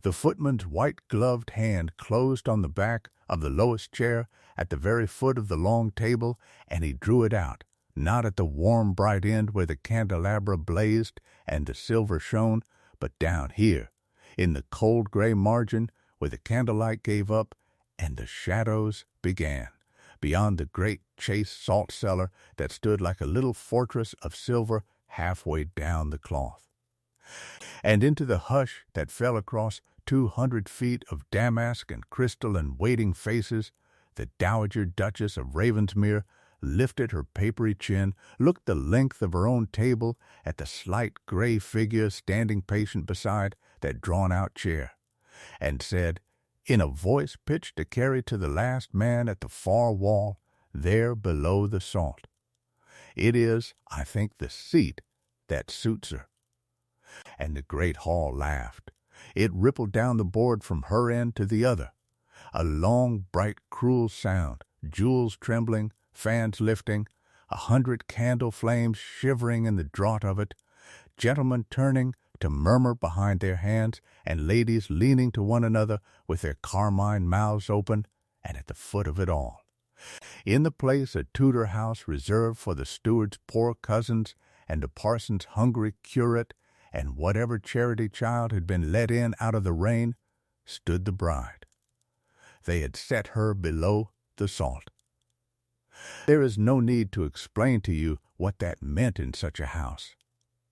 The footman's white-gloved hand closed on the back of the lowest chair at the very foot of the long table, and he drew it out, not at the warm, bright end where the candelabra blazed and the silver shone, but down here, in the cold gray margin where the candlelight gave up and the shadows began, beyond the great Chase salt cellar that stood like a little fortress of silver halfway down the cloth. And into the hush that fell across 200 feet of damask and crystal and waiting faces, the Dowager Duchess of Ravensmere lifted her papery chin, looked the length of her own table at the slight gray figure standing patient beside that drawn-out chair, and said, in a voice pitched to carry to the last man at the far wall, there below the salt, "It is, I think, the seat that suits her." And the great hall laughed. It rippled down the board from her end to the other, a long, bright, cruel sound, jewels trembling, fans lifting, 100 candle flames shivering in the draught of it, gentlemen turning to murmur behind their hands, and ladies leaning to one another with their carmine mouths open, and at the foot of it all, in the place a Tudor house reserved for the steward's poor cousins and the parson's hungry curate, and whatever charity child had been let in out of the rain, stood the bride. They had set her below the salt. There is no need to explain to you what that meant in such a house,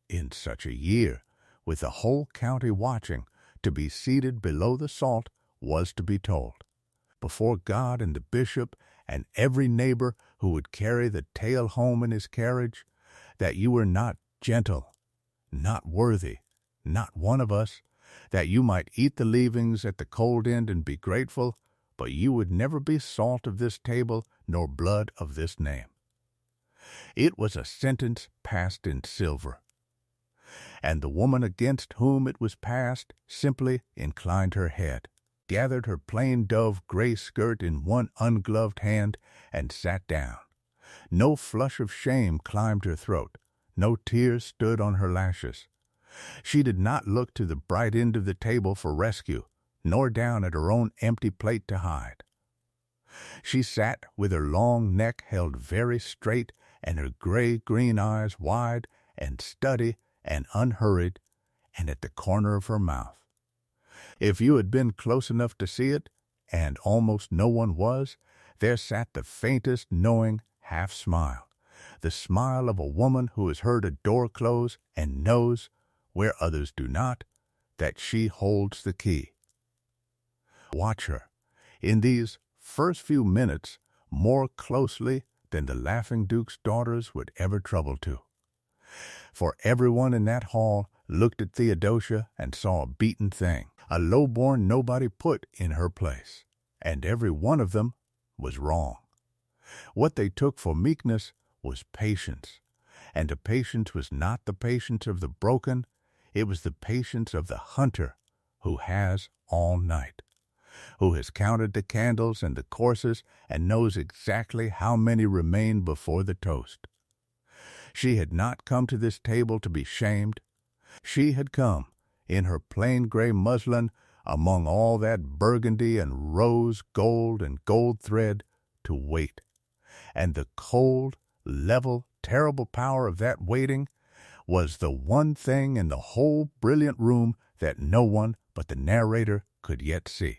in such a year, with the whole county watching. To be seated below the salt was to be told, before God and the bishop and every neighbor who would carry the tale home in his carriage, that you were not gentle, not worthy, not one of us, that you might eat the leavings at the cold end and be grateful, but you would never be salt of this table nor blood of this name. It was a sentence passed in silver, and the woman against whom it was passed simply inclined her head, gathered her plain dove gray skirt in one ungloved hand, and sat down. No flush of shame climbed her throat, no tears stood on her lashes. She did not look to the bright end of the table for rescue, nor down at her own empty plate to hide. She sat with her long neck held very straight and her gray-green eyes wide and steady and unhurried, and at the corner of her mouth, if you had been close enough to see it, and almost no one was, there sat the faintest knowing half-smile, the smile of a woman who has heard a door close and knows, where others do not, that she holds the key. Watch her, in these first few minutes, more closely than the laughing Duke's daughters would ever trouble to. For everyone in that hall looked at Theodosia and saw a beaten thing, a low-born nobody put in her place, and every one of them was wrong. What they took for meekness was patience, and the patience was not the patience of the broken, it was the patience of the hunter who has all night, who has counted the candles and the courses and knows exactly how many remain before the toast. She had not come to this table to be shamed. She had come, in her plain gray muslin, among all that burgundy and rose gold and gold thread, to wait. And the cold, level, terrible power of that waiting was the one thing in the whole brilliant room that no one but the narrator could yet see.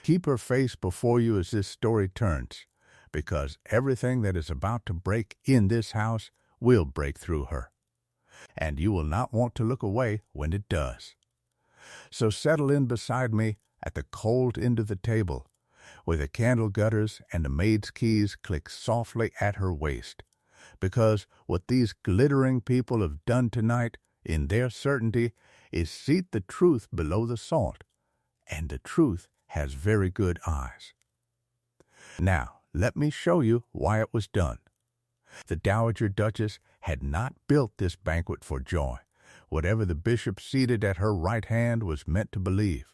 Keep her face before you as this story turns, because everything that is about to break in this house will break through her, and you will not want to look away when it does. So settle in beside me at the cold end of the table, where the candle gutters and the maid's keys click softly at her waist, because what these glittering people have done tonight, in their certainty, is seat the truth below the salt, and the truth has very good eyes. Now, let me show you why it was done. The Dowager Duchess had not built this banquet for joy, whatever the bishop seated at her right hand was meant to believe.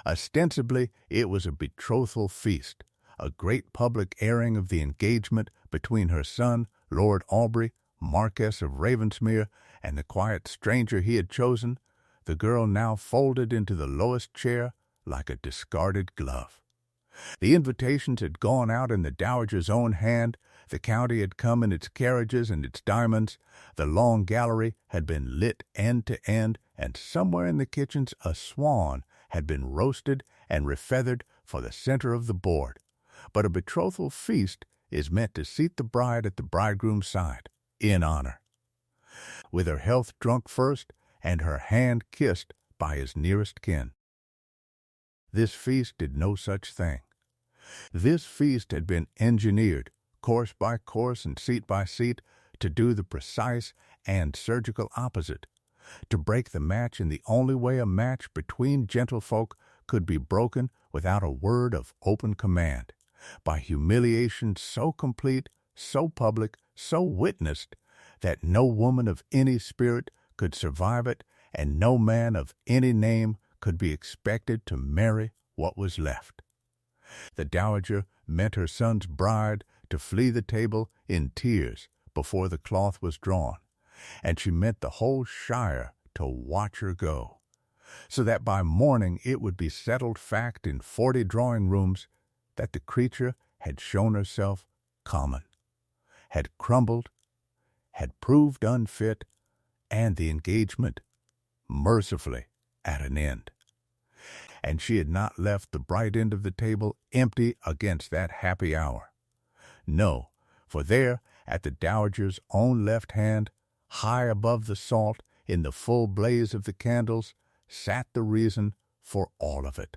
Ostensibly, it was a betrothal feast, a great public airing of the engagement between her son, Lord Aubrey, Marquess of Ravensmere, and the quiet stranger he had chosen, the girl now folded into the lowest chair like a discarded glove. The invitations had gone out in the dowager's own hand, the county had come in its carriages and its diamonds, the long gallery had been lit end to end, and somewhere in the kitchens a swan had been roasted and refeathered for the center of the board. But a betrothal feast is meant to seat the bride at the bridegroom's side, in honor, with her health drunk first and her hand kissed by his nearest kin. This feast did no such thing. This feast had been engineered, course by course and seat by seat, to do the precise and surgical opposite, to break the match in the only way a match between gentlefolk could be broken without a word of open command, by humiliation so complete, so public, so witnessed, that no woman of any spirit could survive it, and no man of any name could be expected to marry what was left. The dowager meant her son's bride to flee the table in tears before the cloth was drawn, and she meant the whole shire to watch her go, so that by morning it would be settled fact in 40 drawing-rooms that the creature had shown herself common, had crumbled, had proved unfit, and the engagement mercifully at an end. And she had not left the bright end of the table empty against that happy hour. No, for there, at the dowager's own left hand, high above the salt, in the full blaze of the candles, sat the reason for all of it.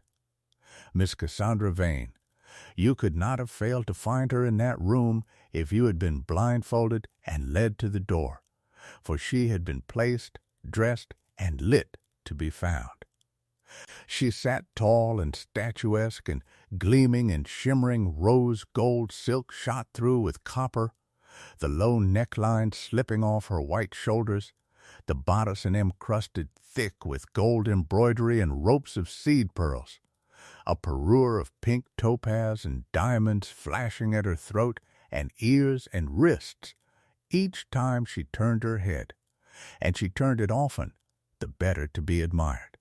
Miss Cassandra Vane. You could not have failed to find her in that room if you had been blindfolded and led to the door, for she had been placed, dressed, and lit to be found. She sat tall and statuesque and gleaming in shimmering rose-gold silk shot through with copper, the low neckline slipping off her white shoulders, the bodice and encrusted thick with gold embroidery and ropes of seed pearls, a parure of pink topaz and diamonds flashing at her throat and ears and wrists each time she turned her head, and she turned it often, the better to be admired.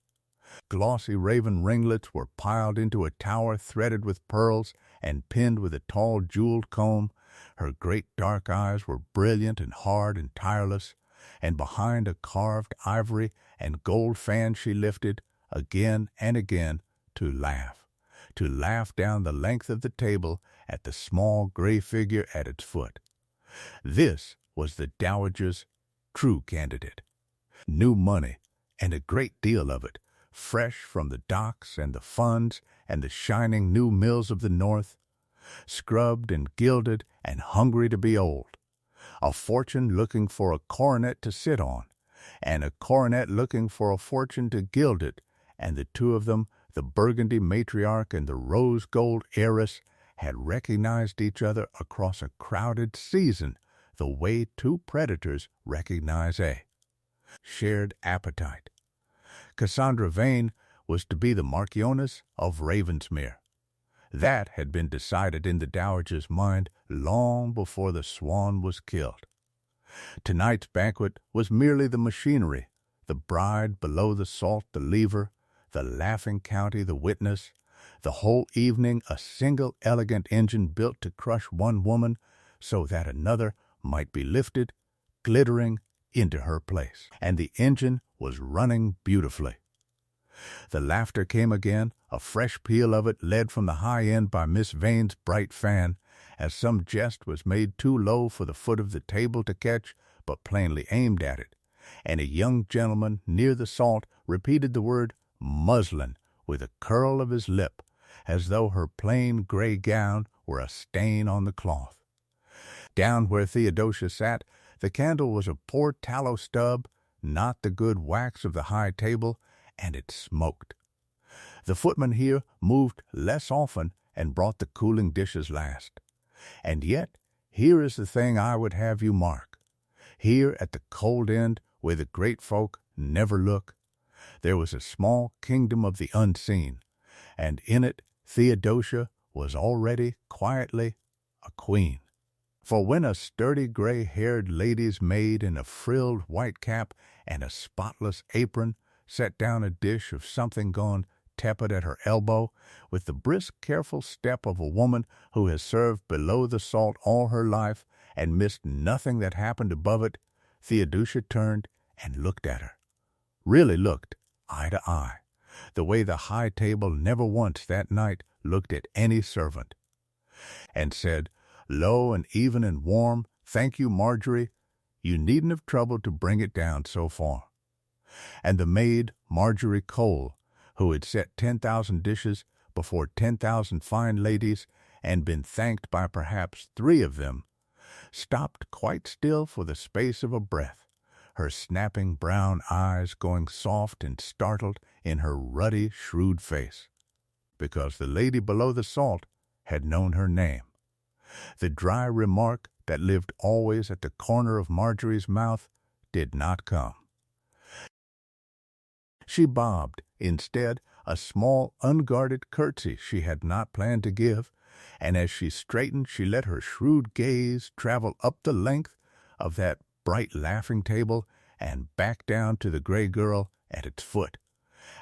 Glossy raven ringlets were piled into a tower threaded with pearls and pinned with a tall jeweled comb. Her great dark eyes were brilliant and hard and tireless, and behind a carved ivory and gold fan she lifted, again and again, to laugh down the length of the table at the small gray figure at its foot. This was the dowager's true candidate. New money, and a great deal of it, fresh from the docks and the funds and the shining new mills of the North, scrubbed and gilded and hungry to be old, a fortune looking for a coronet to sit on, and a coronet looking for a fortune to gild it, and the two of them, the burgundy matriarch and the rose-gold heiress, had recognized each other across a crowded season the way two predators recognize a shared appetite. Cassandra Vane was to be the Marchioness of Ravensmere. That had been decided in the dowager's mind long before the swan was killed. Tonight's banquet was merely the machinery, the bride below the salt the lever, the laughing county the witness, the whole evening a single elegant engine built to crush one woman so that another might be lifted, glittering, into her place. And the engine was running beautifully. The laughter came again, a fresh peal of it led from the high end by Miss Vane's bright fan, as some jest was made too low for the foot of the table to catch, but plainly aimed at it, and a young gentleman near the salt repeated the word muslin with a curl of his lip, as though her plain gray gown were a stain on the cloth. Down where Theodosia sat, the candle was a poor tallow stub, not the good wax of the high table, and it smoked. The footman here moved less often and brought the cooling dishes last. And yet, here is the thing I would have you mark. Here at the cold end, where the great folk never look, there was a small kingdom of the unseen, and in it Theodosia was already quietly a queen. For when a sturdy gray-haired lady's maid in a frilled white cap and a spotless apron set down a dish of something gone tepid at her elbow, with the brisk, careful step of a woman who has served below the salt all her life and missed nothing that happened above it, Theodosia turned and looked at her. Really looked, eye to eye, the way the high table never once that night looked at any servant, and said, low and even and warm, "Thank you, Marjorie. You needn't have troubled to bring it down so far." And the maid, Marjorie Cole, who had set 10,000 dishes before 10,000 fine ladies and been thanked by perhaps 3 of them, stopped quite still for the space of a breath, her snapping brown eyes going soft and startled in her ruddy, shrewd face, because the lady below the salt had known her name. The dry remark that lived always at the corner of Marjorie's mouth did not come. She bobbed, instead, a small, unguarded curtsy she had not planned to give, and as she straightened she let her shrewd gaze travel up the length of that bright laughing table and back down to the gray girl at its foot,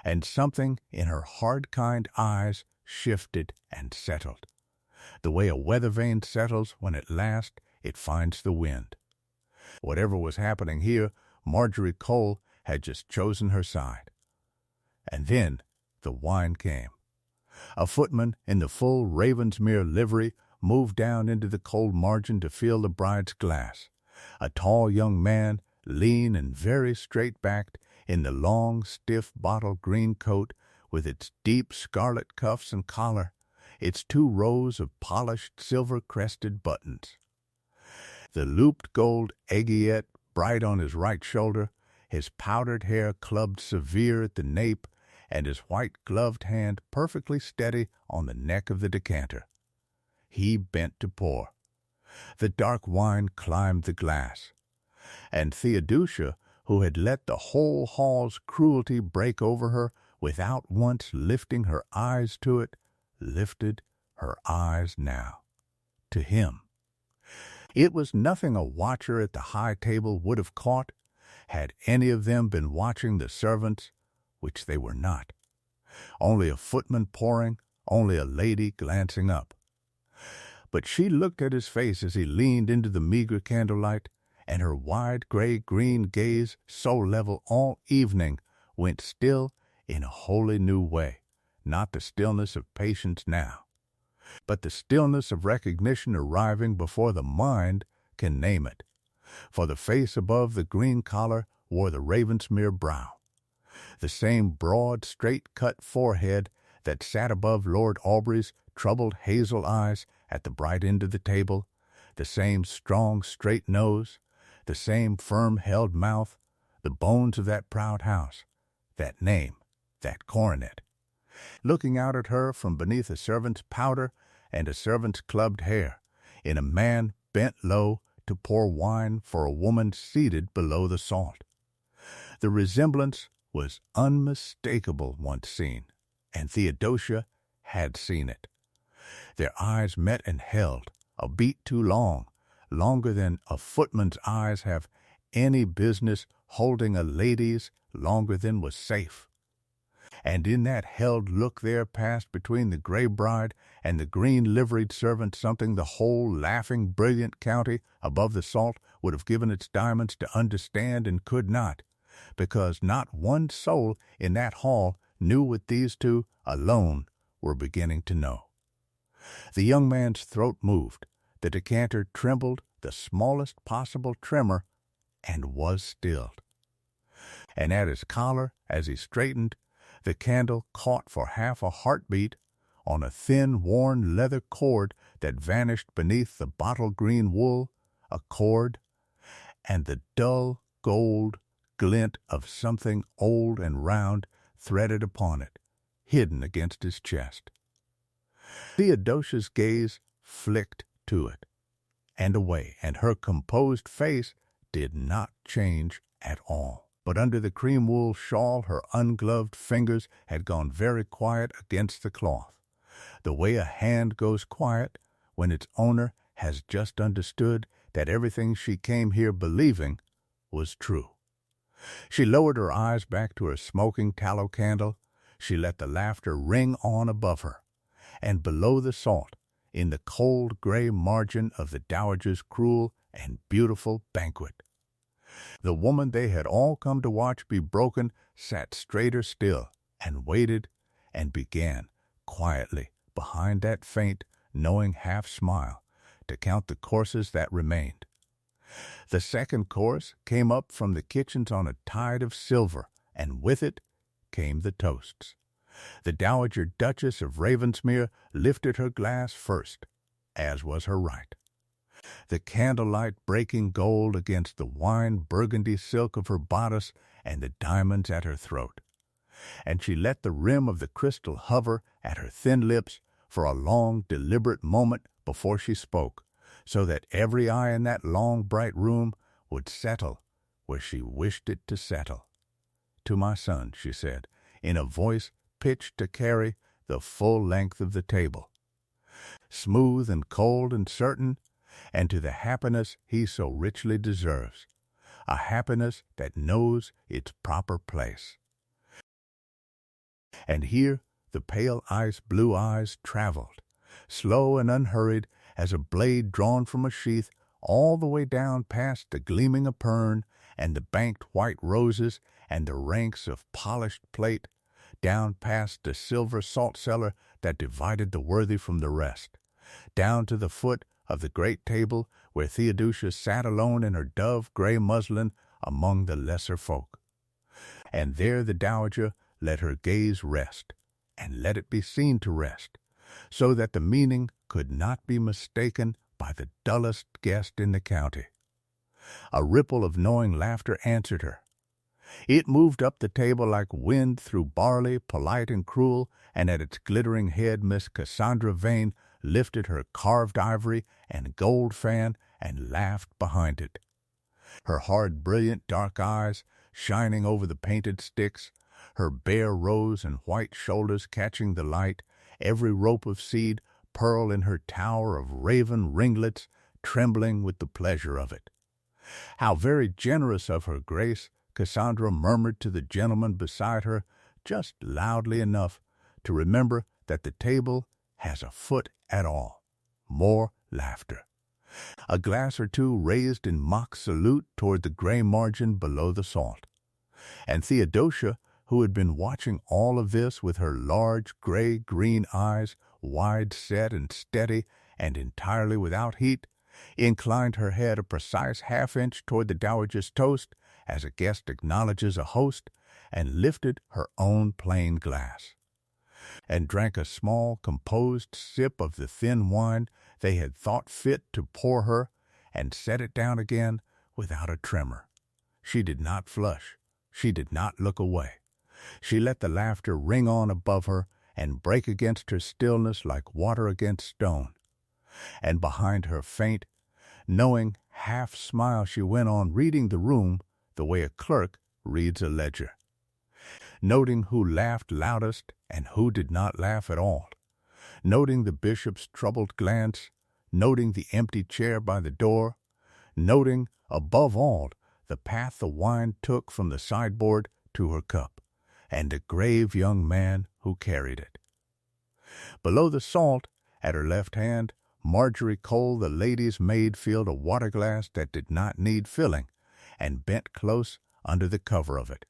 and something in her hard, kind eyes shifted and settled, the way a weather vane settles when at last it finds the wind. Whatever was happening here, Marjorie Cole had just chosen her side. And then the wine came. A footman in the full Ravensmere livery moved down into the cold margin to fill the bride's glass. A tall young man, lean and very straight-backed, in the long, stiff bottle-green coat with its deep scarlet cuffs and collar, its 2 rows of polished silver-crested buttons. The looped gold aiguillette bright on his right shoulder, his powdered hair clubbed severe at the nape, and his white-gloved hand perfectly steady on the neck of the decanter. He bent to pour. The dark wine climbed the glass, and Theodosia, who had let the whole hall's cruelty break over her without once lifting her eyes to it, lifted her eyes now to him. It was nothing a watcher at the high table would have caught, had any of them been watching the servants, which they were not. Only a footman pouring, only a lady glancing up. But she looked at his face as he leaned into the meager candlelight, and her wide gray-green gaze, so level all evening, went still in a wholly new way, not the stillness of patience now, but the stillness of recognition arriving before the mind can name it, for the face above the green collar wore the Ravensmere brow, the same broad, straight-cut forehead that sat above Lord Aubrey's troubled hazel eyes at the bright end of the table, the same strong, straight nose, the same firm-held mouth, the bones of that proud house, that name, that coronet, looking out at her from beneath a servant's powder and a servant's clubbed hair, in a man bent low to pour wine for a woman seated below the salt. The resemblance was unmistakable once seen, and Theodosia had seen it. Their eyes met and held, a beat too long, longer than a footman's eyes have any business holding a lady's, longer than was safe. And in that held look there passed between the gray bride and the green-liveried servant something the whole laughing, brilliant county above the salt would have given its diamonds to understand and could not, because not one soul in that hall knew what these 2 alone were beginning to know. The young man's throat moved, the decanter trembled the smallest possible tremor, and was stilled. And at his collar, as he straightened, the candle caught for half a heartbeat on a thin, worn leather cord that vanished beneath the bottle-green wool, a cord, and the dull gold glint of something old and round threaded upon it, hidden against his chest. Theodosia's gaze flicked to it, and away, and her composed face did not change at all. But under the cream-wool shawl her ungloved fingers had gone very quiet against the cloth, the way a hand goes quiet when its owner has just understood that everything she came here believing was true. She lowered her eyes back to her smoking tallow candle. She let the laughter ring on above her, and below the salt, in the cold gray margin of the dowager's cruel and beautiful banquet, the woman they had all come to watch be broken sat straighter still and waited and began, quietly, behind that faint, knowing half-smile, to count the courses that remained. The second course came up from the kitchens on a tide of silver, and with it came the toasts. The Dowager Duchess of Ravensmere lifted her glass first, as was her right. The candlelight breaking gold against the wine burgundy silk of her bodice and the diamonds at her throat. And she let the rim of the crystal hover at her thin lips for a long, deliberate moment before she spoke, so that every eye in that long, bright room would settle where she wished it to settle. "To my son," she said, in a voice pitched to carry the full length of the table, smooth and cold and certain, and to the happiness he so richly deserves, a happiness that knows its proper place. And here the pale ice-blue eyes traveled, slow and unhurried as a blade drawn from a sheath, all the way down past the gleaming epergne and the banked white roses and the ranks of polished plate, down past the silver salt-cellar that divided the worthy from the rest, down to the foot of the great table where Theodosia sat alone in her dove-gray muslin among the lesser folk. And there the dowager let her gaze rest, and let it be seen to rest, so that the meaning could not be mistaken by the dullest guest in the county. A ripple of knowing laughter answered her. It moved up the table like wind through barley, polite and cruel, and at its glittering head Miss Cassandra Vane lifted her carved ivory and gold fan and laughed behind it. Her hard, brilliant, dark eyes shining over the painted sticks, her bare rose and white shoulders catching the light, every rope of seed pearl in her tower of raven ringlets trembling with the pleasure of it. How very generous of her grace, Cassandra murmured to the gentleman beside her, just loudly enough to remember that the table has a foot at all. More laughter. A glass or two raised in mock salute toward the gray margin below the salt. And Theodosia, who had been watching all of this with her large gray-green eyes, wide set and steady and entirely without heat, inclined her head a precise half-inch toward the dowager's toast, as a guest acknowledges a host, and lifted her own plain glass, and drank a small, composed sip of the thin wine they had thought fit to pour her, and set it down again without a tremor. She did not flush. She did not look away. She let the laughter ring on above her and break against her stillness like water against stone. And behind her faint, knowing half-smile she went on reading the room the way a clerk reads a ledger, noting who laughed loudest and who did not laugh at all, noting the bishop's troubled glance, noting the empty chair by the door, noting, above all, the path the wine took from the sideboard to her cup, and the grave young man who carried it. Below the salt, at her left hand, Marjorie Cole, the lady's maid, filled a water-glass that did not need filling, and bent close under the cover of it,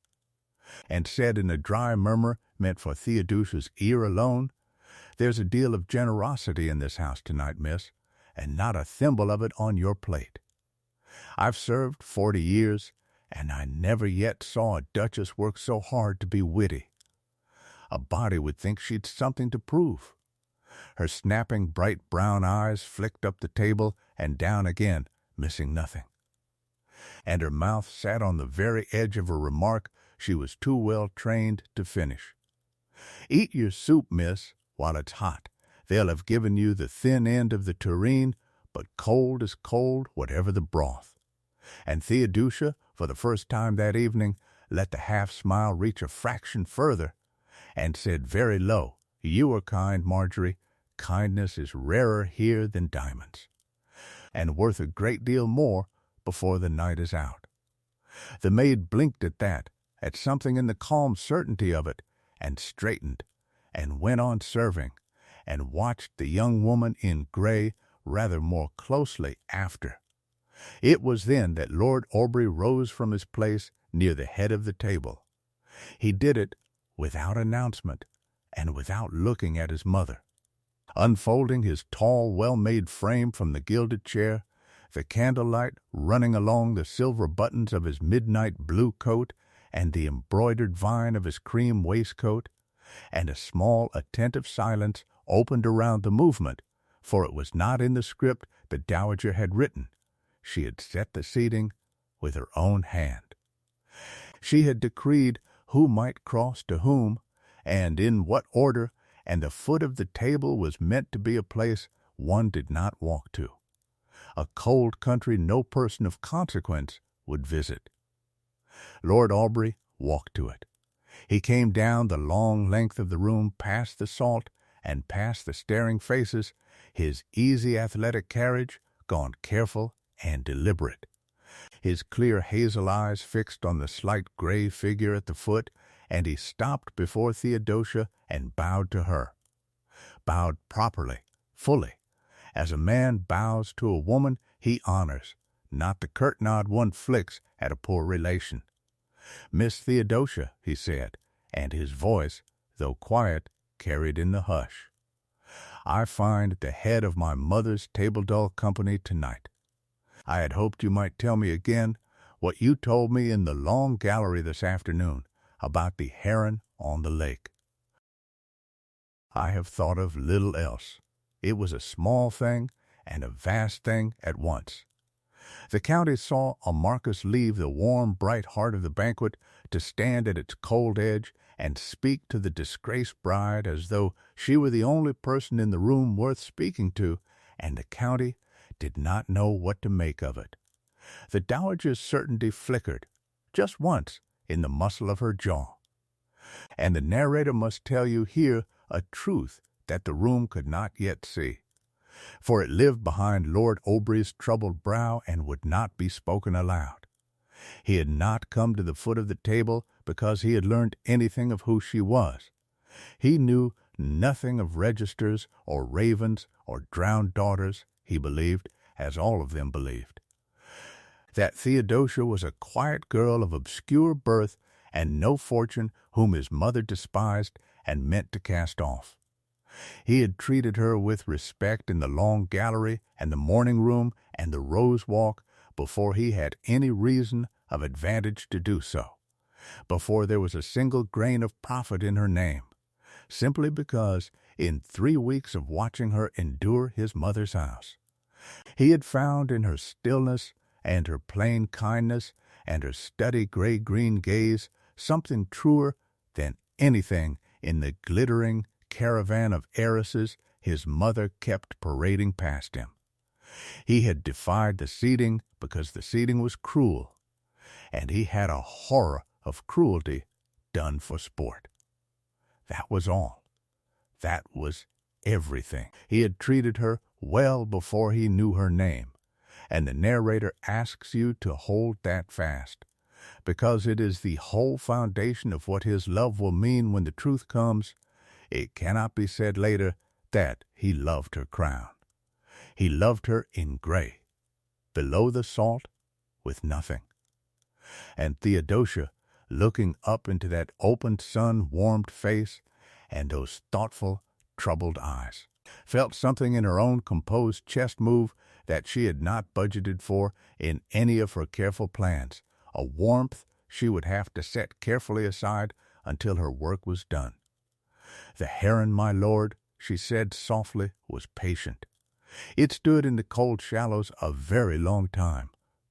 and said in a dry murmur meant for Theodosia's ear alone, "There's a deal of generosity in this house tonight, miss, and not a thimble of it on your plate. I've served 40 years, and I never yet saw a duchess work so hard to be witty. A body would think she'd something to prove." Her snapping, bright brown eyes flicked up the table and down again, missing nothing. And her mouth sat on the very edge of a remark she was too well trained to finish. "Eat your soup, miss, while it's hot. They'll have given you the thin end of the tureen, but cold is cold, whatever the broth." And Theodosia, for the first time that evening, let the half-smile reach a fraction further, and said very low, "You are kind, Marjorie. Kindness is rarer here than diamonds, and worth a great deal more before the night is out." The maid blinked at that, at something in the calm certainty of it, and straightened, and went on serving, and watched the young woman in gray rather more closely after. It was then that Lord Aubrey rose from his place near the head of the table. He did it without announcement and without looking at his mother. Unfolding his tall, well-made frame from the gilded chair, the candlelight running along the silver buttons of his midnight blue coat and the embroidered vine of his cream waistcoat, and a small, attentive silence opened around the movement, for it was not in the script the dowager had written. She had set the seating with her own hand. She had decreed who might cross to whom, and in what order, and the foot of the table was meant to be a place one did not walk to, a cold country no person of consequence would visit. Lord Aubrey walked to it. He came down the long length of the room past the salt and past the staring faces, his easy athletic carriage gone careful and deliberate, his clear hazel eyes fixed on the slight gray figure at the foot, and he stopped before Theodosia and bowed to her. Bowed properly, fully, as a man bows to a woman he honors, not the curt nod one flicks at a poor relation. "Miss Theodosia," he said, and his voice, though quiet, carried in the hush. "I find the head of my mother's table-dull company tonight. I had hoped you might tell me again what you told me in the long gallery this afternoon about the heron on the lake." "I have thought of little else. It was a small thing and a vast thing at once." The Countess saw a Marquis leave the warm, bright heart of the banquet to stand at its cold edge and speak to the disgraced bride as though she were the only person in the room worth speaking to, and the Countess did not know what to make of it. The dowager's certainty flickered, just once, in the muscle of her jaw. And the narrator must tell you here a truth that the room could not yet see, for it lived behind Lord Aubrey's troubled brow and would not be spoken aloud. He had not come to the foot of the table because he had learned anything of who she was. He knew nothing of registers or ravens or drowned daughters, he believed, as all of them believed, that Theodosia was a quiet girl of obscure birth and no fortune whom his mother despised and meant to cast off. He had treated her with respect in the long gallery and the morning room and the rose walk before he had any reason of advantage to do so, before there was a single grain of profit in her name, simply because in 3 weeks of watching her endure his mother's house, he had found in her stillness and her plain kindness and her steady gray-green gaze something truer than anything in the glittering caravan of heiresses his mother kept parading past him. He had defied the seating because the seating was cruel, and he had a horror of cruelty done for sport. That was all. That was everything. He had treated her well before he knew her name, and the narrator asks you to hold that fast, because it is the whole foundation of what his love will mean when the truth comes. It cannot be said later that he loved her crown. He loved her in gray, below the salt, with nothing. And Theodosia, looking up into that open sun-warmed face and those thoughtful, troubled eyes, felt something in her own composed chest move that she had not budgeted for in any of her careful plans, a warmth she would have to set carefully aside until her work was done. "The heron, my lord," she said softly, was patient. It stood in the cold shallows a very long time,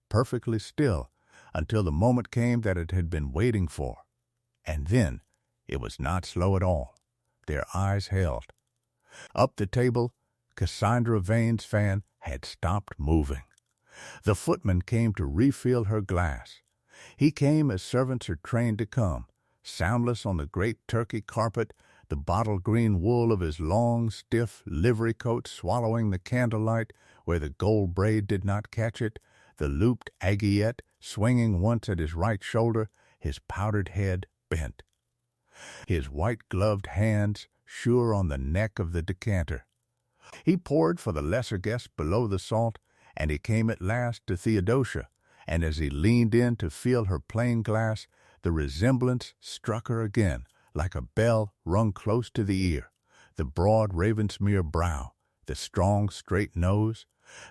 perfectly still, until the moment came that it had been waiting for. And then it was not slow at all. Their eyes held. Up the table, Cassandra Vane's fan had stopped moving. The footman came to refill her glass. He came as servants are trained to come, soundless on the great Turkey carpet, the bottle-green wool of his long, stiff livery coat swallowing the candlelight where the gold braid did not catch it, the looped aiguillette swinging once at his right shoulder, his powdered head bent, his white-gloved hands sure on the neck of the decanter. He poured for the lesser guests below the salt, and he came at last to Theodosia, and as he leaned in to feel her plain glass, the resemblance struck her again, like a bell rung close to the ear. The broad Ravensmere brow, the strong straight nose,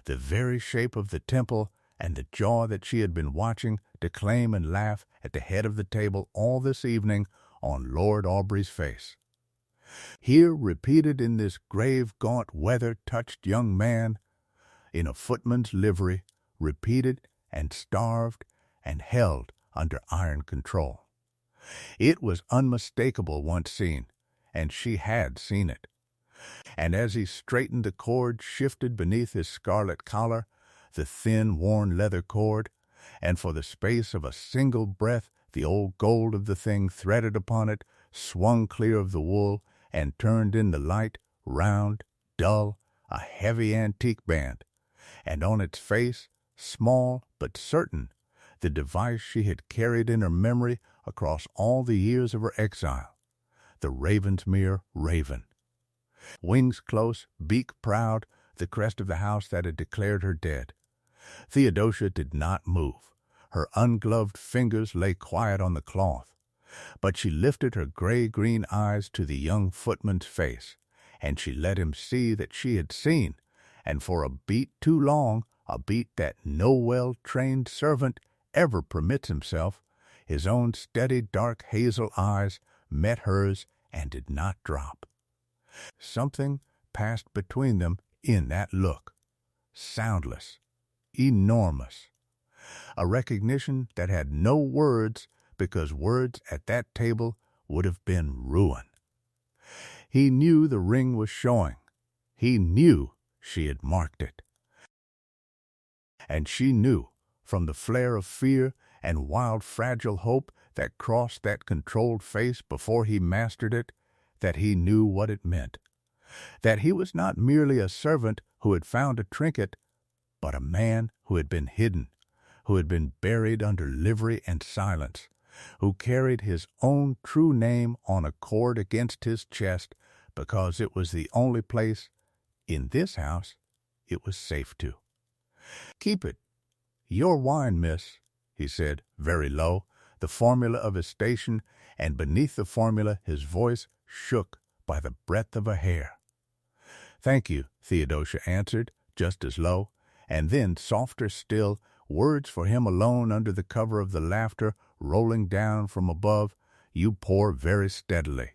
the very shape of the temple, and the jaw that she had been watching declaim and laugh at the head of the table all this evening on Lord Aubrey's face. Here repeated in this grave, gaunt, weather-touched young man, in a footman's livery, repeated and starved and held under iron control. It was unmistakable once seen, and she had seen it. And as he straightened the cord shifted beneath his scarlet collar, the thin, worn leather cord, and for the space of a single breath the old gold of the thing threaded upon it swung clear of the wool and turned in the light, round, dull, a heavy antique band, and on its face, small but certain, the device she had carried in her memory across all the years of her exile, the Ravensmere raven. Wings close, beak proud, the crest of the house that had declared her dead. Theodosia did not move. Her ungloved fingers lay quiet on the cloth, but she lifted her gray-green eyes to the young footman's face, and she let him see that she had seen, and for a beat too long, a beat that no well-trained servant ever permits himself, his own steady dark hazel eyes met hers and did not drop. Something passed between them in that look, soundless, enormous, a recognition that had no words because words at that table would have been ruin. He knew the ring was showing. He knew she had marked it. And she knew, from the flare of fear and wild fragile hope that crossed that controlled face before he mastered it, that he knew what it meant. That he was not merely a servant who had found a trinket, but a man who had been hidden, who had been buried under livery and silence, who carried his own true name on a cord against his chest because it was the only place, in this house, it was safe to. "Keep it. Your wine, miss," he said, very low, the formula of his station, and beneath the formula his voice shook by the breadth of a hair. "Thank you," Theodosia answered, just as low, and then, softer still, words for him alone under the cover of the laughter rolling down from above, "You pour very steadily.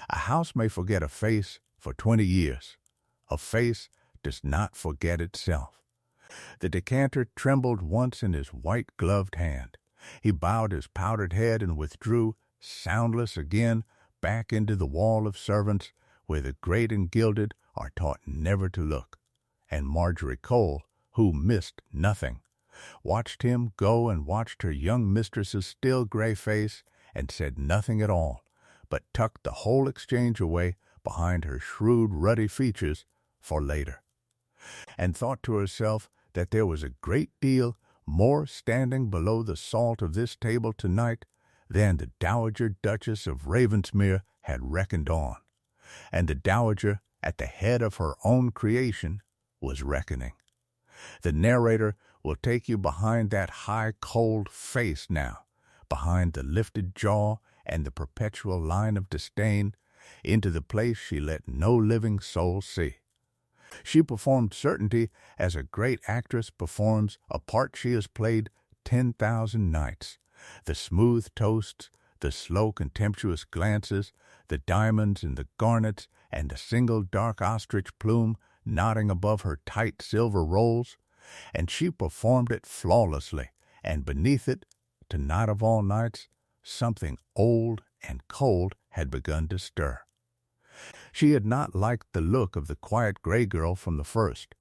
A house may forget a face for 20 years. A face does not forget itself." The decanter trembled once in his white-gloved hand. He bowed his powdered head and withdrew, soundless again, back into the wall of servants, where the great and gilded are taught never to look. And Marjorie Cole, who missed nothing, watched him go and watched her young mistress's still gray face, and said nothing at all, but tucked the whole exchange away behind her shrewd, ruddy features for later, and thought to herself that there was a great deal more standing below the salt of this table tonight than the Dowager Duchess of Ravensmere had reckoned on, and the Dowager, at the head of her own creation, was reckoning. The narrator will take you behind that high, cold face now, behind the lifted jaw and the perpetual line of disdain, into the place she let no living soul see. She performed certainty as a great actress performs a part she has played 10,000 nights. The smooth toasts, the slow contemptuous glances, the diamonds and the garnets, and the single dark ostrich plume nodding above her tight silver rolls, and she performed it flawlessly, and beneath it, tonight of all nights, something old and cold had begun to stir. She had not liked the look of the quiet gray girl from the first.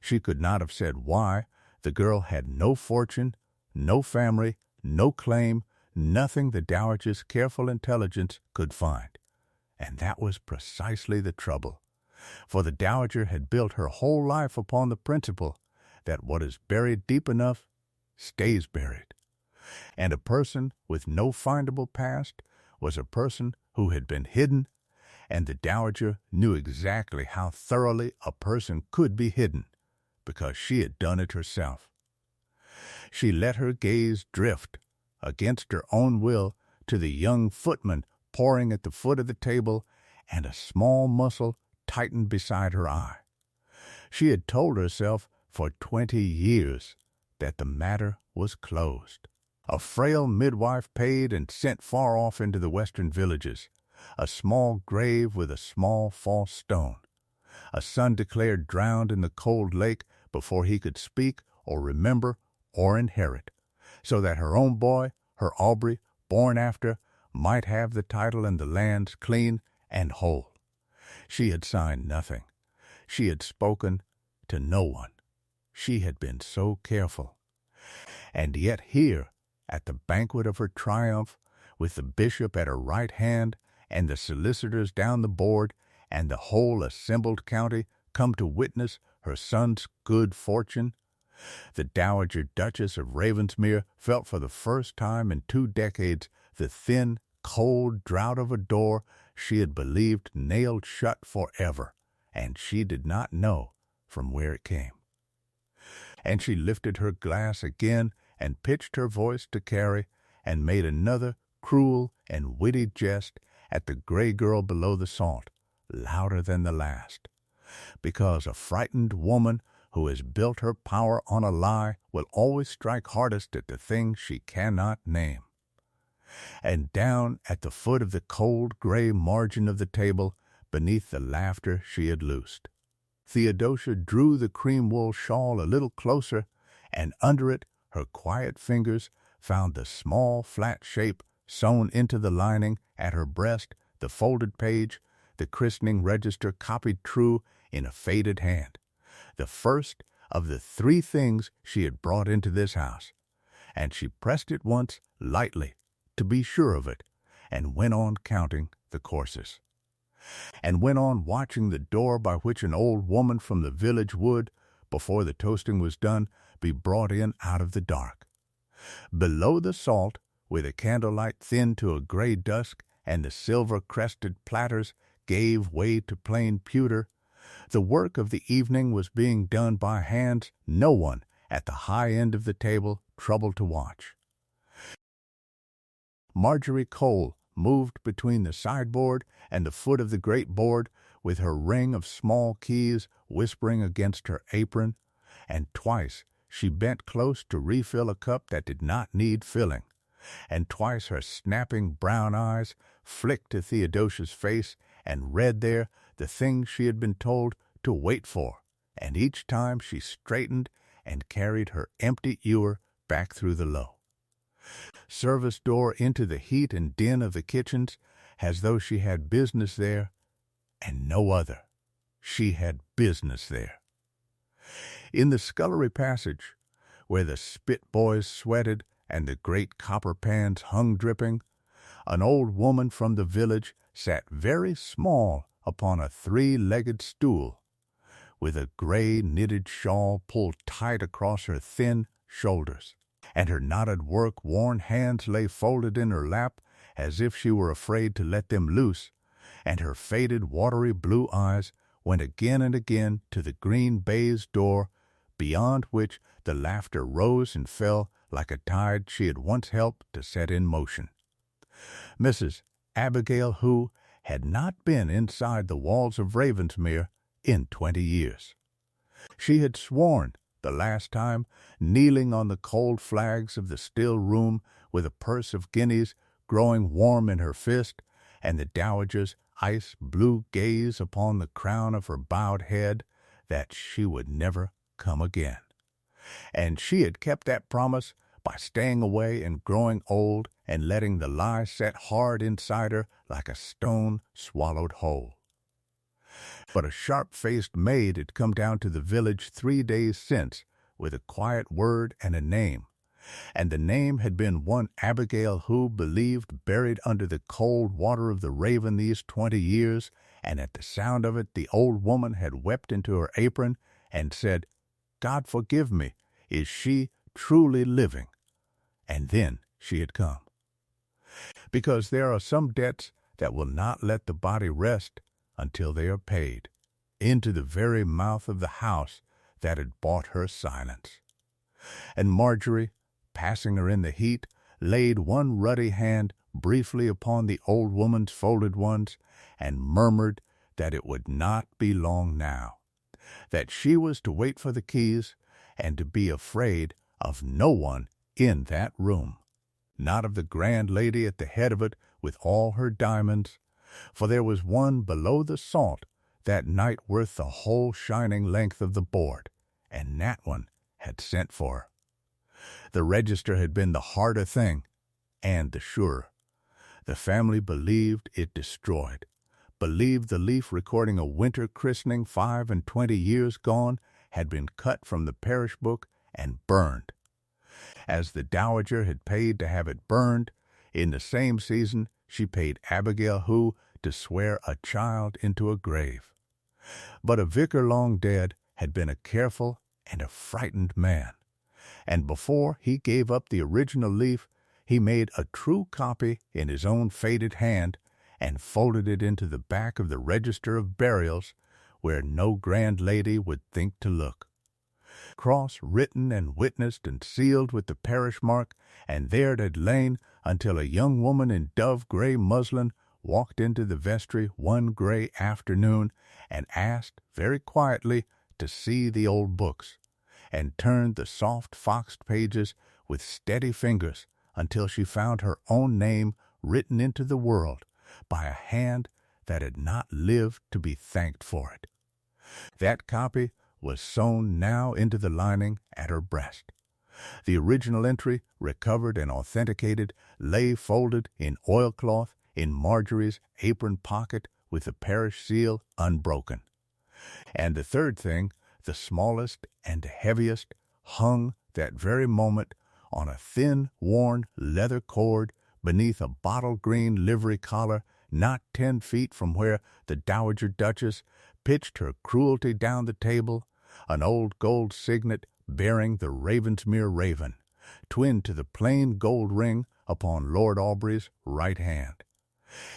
She could not have said why. The girl had no fortune, no family, no claim, nothing the Dowager's careful intelligence could find. And that was precisely the trouble, for the Dowager had built her whole life upon the principle that what is buried deep enough stays buried. And a person with no findable past was a person who had been hidden, and the Dowager knew exactly how thoroughly a person could be hidden, because she had done it herself. She let her gaze drift, against her own will, to the young footman pouring at the foot of the table, and a small muscle tightened beside her eye. She had told herself for 20 years that the matter was closed. A frail midwife paid and sent far off into the western villages, a small grave with a small false stone. A son declared drowned in the cold lake before he could speak or remember or inherit, so that her own boy, her Aubrey, born after, might have the title and the lands clean and whole. She had signed nothing. She had spoken to no one. She had been so careful. And yet here, at the banquet of her triumph, with the bishop at her right hand, and the solicitors down the board, and the whole assembled county come to witness her son's good fortune, the Dowager Duchess of Ravensmere felt for the first time in 2 decades the thin, cold draught of a door she had believed nailed shut forever, and she did not know from where it came. And she lifted her glass again and pitched her voice to Carrie, and made another cruel and witty jest at the gray girl below the salt, louder than the last, because a frightened woman who has built her power on a lie will always strike hardest at the thing she cannot name. And down at the foot of the cold gray margin of the table, beneath the laughter she had loosed, Theodosia drew the cream-wool shawl a little closer, and under it her quiet fingers found the small flat shape sewn into the lining at her breast, the folded page, the christening register copied true in a faded hand, the first of the 3 things she had brought into this house, and she pressed it once lightly to be sure of it, and went on counting the courses, and went on watching the door by which an old woman from the village would, before the toasting was done, be brought in out of the dark. Below the salt, where the candlelight thinned to a gray dusk and the silver-crested platters gave way to plain pewter, the work of the evening was being done by hands no one at the high end of the table troubled to watch. Marjorie Cole moved between the sideboard and the foot of the great board, with her ring of small keys whispering against her apron, and twice she bent close to refill a cup that did not need filling, and twice her snapping brown eyes flicked to Theodosia's face and read there the thing she had been told to wait for, and each time she straightened and carried her empty ewer back through the low service door into the heat and din of the kitchens, as though she had business there, and no other. She had business there. In the scullery passage, where the spit boys sweated and the great copper pans hung dripping, an old woman from the village sat very small upon a 3-legged stool, with a gray knitted shawl pulled tight across her thin shoulders, and her knotted work-worn hands lay folded in her lap as if she were afraid to let them loose, and her faded watery blue eyes went again and again to the green baize door, beyond which the laughter rose and fell like a tide she had once helped to set in motion. Mrs. Abigail, who had not been inside the walls of Ravensmere in 20 years. She had sworn the last time, kneeling on the cold flags of the still room with a purse of guineas growing warm in her fist, and the dowager's ice-blue gaze upon the crown of her bowed head, that she would never come again. And she had kept that promise by staying away and growing old and letting the lie set hard inside her like a stone swallowed whole. But a sharp-faced maid had come down to the village 3 days since with a quiet word and a name, and the name had been one Abigail who believed buried under the cold water of the Raven these 20 years, and at the sound of it the old woman had wept into her apron and said, "God forgive me, is she truly living. And then she had come. Because there are some debts that will not let the body rest until they are paid, into the very mouth of the house that had bought her silence. And Marjorie, passing her in the heat, laid one ruddy hand briefly upon the old woman's folded ones, and murmured that it would not be long now, that she was to wait for the keys, and to be afraid of no one in that room, not of the grand lady at the head of it with all her diamonds, for there was one below the salt that night worth the whole shining length of the board, and that one had sent for her. The register had been the harder thing, and the surer. The family believed it destroyed, believed the leaf recording a winter christening 25 years gone had been cut from the parish book and burned. As the dowager had paid to have it burned, in the same season she paid Abigail Who to swear a child into a grave. But a vicar long dead had been a careful and a frightened man, and before he gave up the original leaf, he made a true copy in his own faded hand and folded it into the back of the register of burials, where no grand lady would think to look. Cross-written and witnessed and sealed with the parish mark, and there it had lain until a young woman in dove-gray muslin walked into the vestry one gray afternoon and asked very quietly to see the old books, and turned the soft foxed pages with steady fingers until she found her own name written into the world by a hand that had not lived to be thanked for it. That copy was sewn now into the lining at her breast. The original entry, recovered and authenticated, lay folded in oilcloth in Marjorie's apron pocket with the parish seal unbroken. And the third thing, the smallest and heaviest, hung that very moment on a thin, worn leather cord beneath a bottle-green livery collar not 10 feet from where the Dowager Duchess pitched her cruelty down the table, an old gold signet bearing the Ravensmere raven, twin to the plain gold ring upon Lord Aubrey's right hand,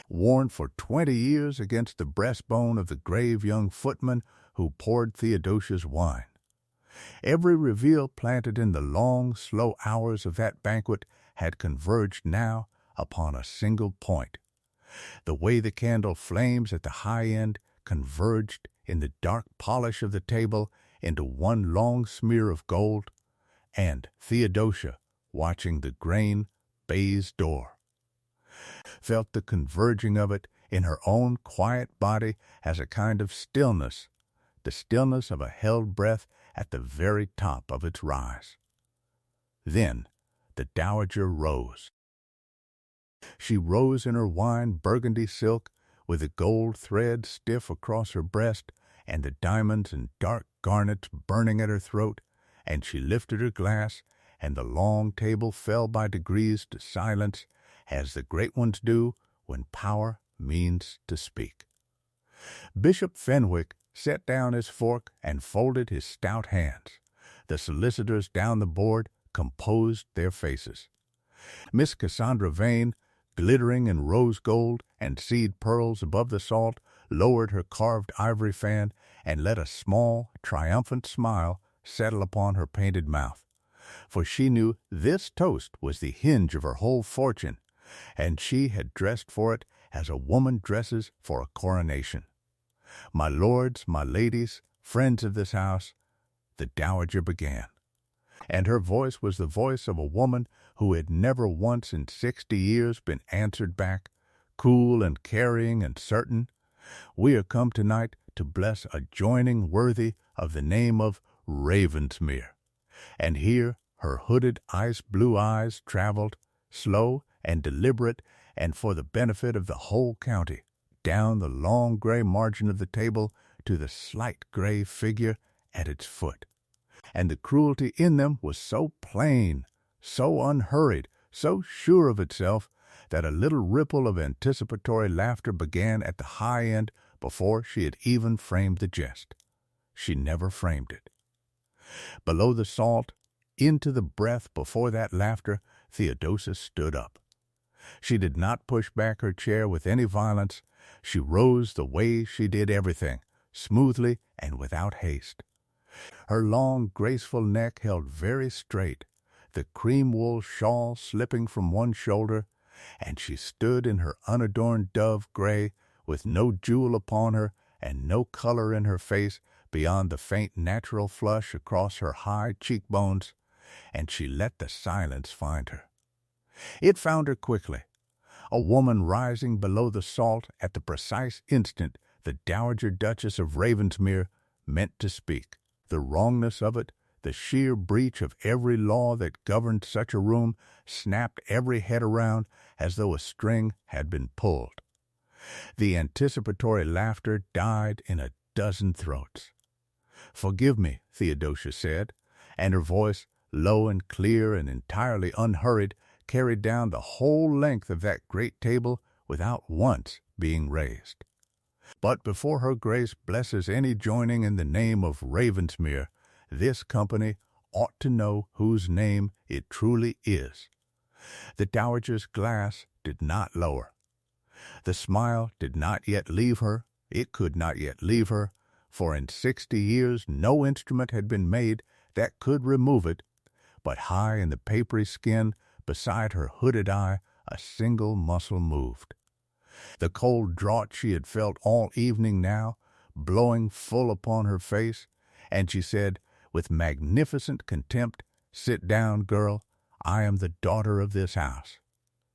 worn for 20 years against the breastbone of the grave young footman who poured Theodosia's wine. Every reveal planted in the long, slow hours of that banquet had converged now upon a single point. The way the candle flames at the high end converged in the dark polish of the table into one long smear of gold, and Theodosia, watching the grain baize door, felt the converging of it in her own quiet body as a kind of stillness, the stillness of a held breath at the very top of its rise. Then the dowager rose. She rose in her wine burgundy silk, with the gold thread stiff across her breast, and the diamonds and dark garnets burning at her throat, and she lifted her glass, and the long table fell by degrees to silence, as the great ones do when power means to speak. Bishop Fenwick set down his fork and folded his stout hands. The solicitors down the board composed their faces. Miss Cassandra Vane, glittering in rose gold and seed pearls above the salt, lowered her carved ivory fan and let a small, triumphant smile settle upon her painted mouth, for she knew this toast was the hinge of her whole fortune, and she had dressed for it as a woman dresses for a coronation. My lords, my ladies, friends of this house, the dowager began, and her voice was the voice of a woman who had never once in 60 years been answered back, cool and carrying and certain. We are come tonight to bless a joining worthy of the name of Ravensmere. And here her hooded ice-blue eyes traveled, slow and deliberate, and for the benefit of the whole county, down the long gray margin of the table to the slight gray figure at its foot. And the cruelty in them was so plain, so unhurried, so sure of itself, that a little ripple of anticipatory laughter began at the high end before she had even framed the jest. She never framed it. Below the salt, into the breath before that laughter, Theodosia stood up. She did not push back her chair with any violence. She rose the way she did everything, smoothly and without haste. Her long, graceful neck held very straight, the cream-wool shawl slipping from one shoulder, and she stood in her unadorned dove gray, with no jewel upon her and no color in her face beyond the faint natural flush across her high cheekbones, and she let the silence find her. It found her quickly, a woman rising below the salt at the precise instant the Dowager Duchess of Ravensmere meant to speak. The wrongness of it, the sheer breach of every law that governed such a room, snapped every head around as though a string had been pulled. The anticipatory laughter died in a dozen throats. "Forgive me," Theodosia said, and her voice, low and clear and entirely unhurried, carried down the whole length of that great table without once being raised. "But before her grace blesses any joining in the name of Ravensmere, this company ought to know whose name it truly is." The Dowager's glass did not lower. The smile did not yet leave her. It could not yet leave her, for in 60 years no instrument had been made that could remove it, but high in the papery skin, beside her hooded eye, a single muscle moved. The cold draught she had felt all evening now, blowing full upon her face, and she said, with magnificent contempt, "Sit down, girl. I am the daughter of this house,"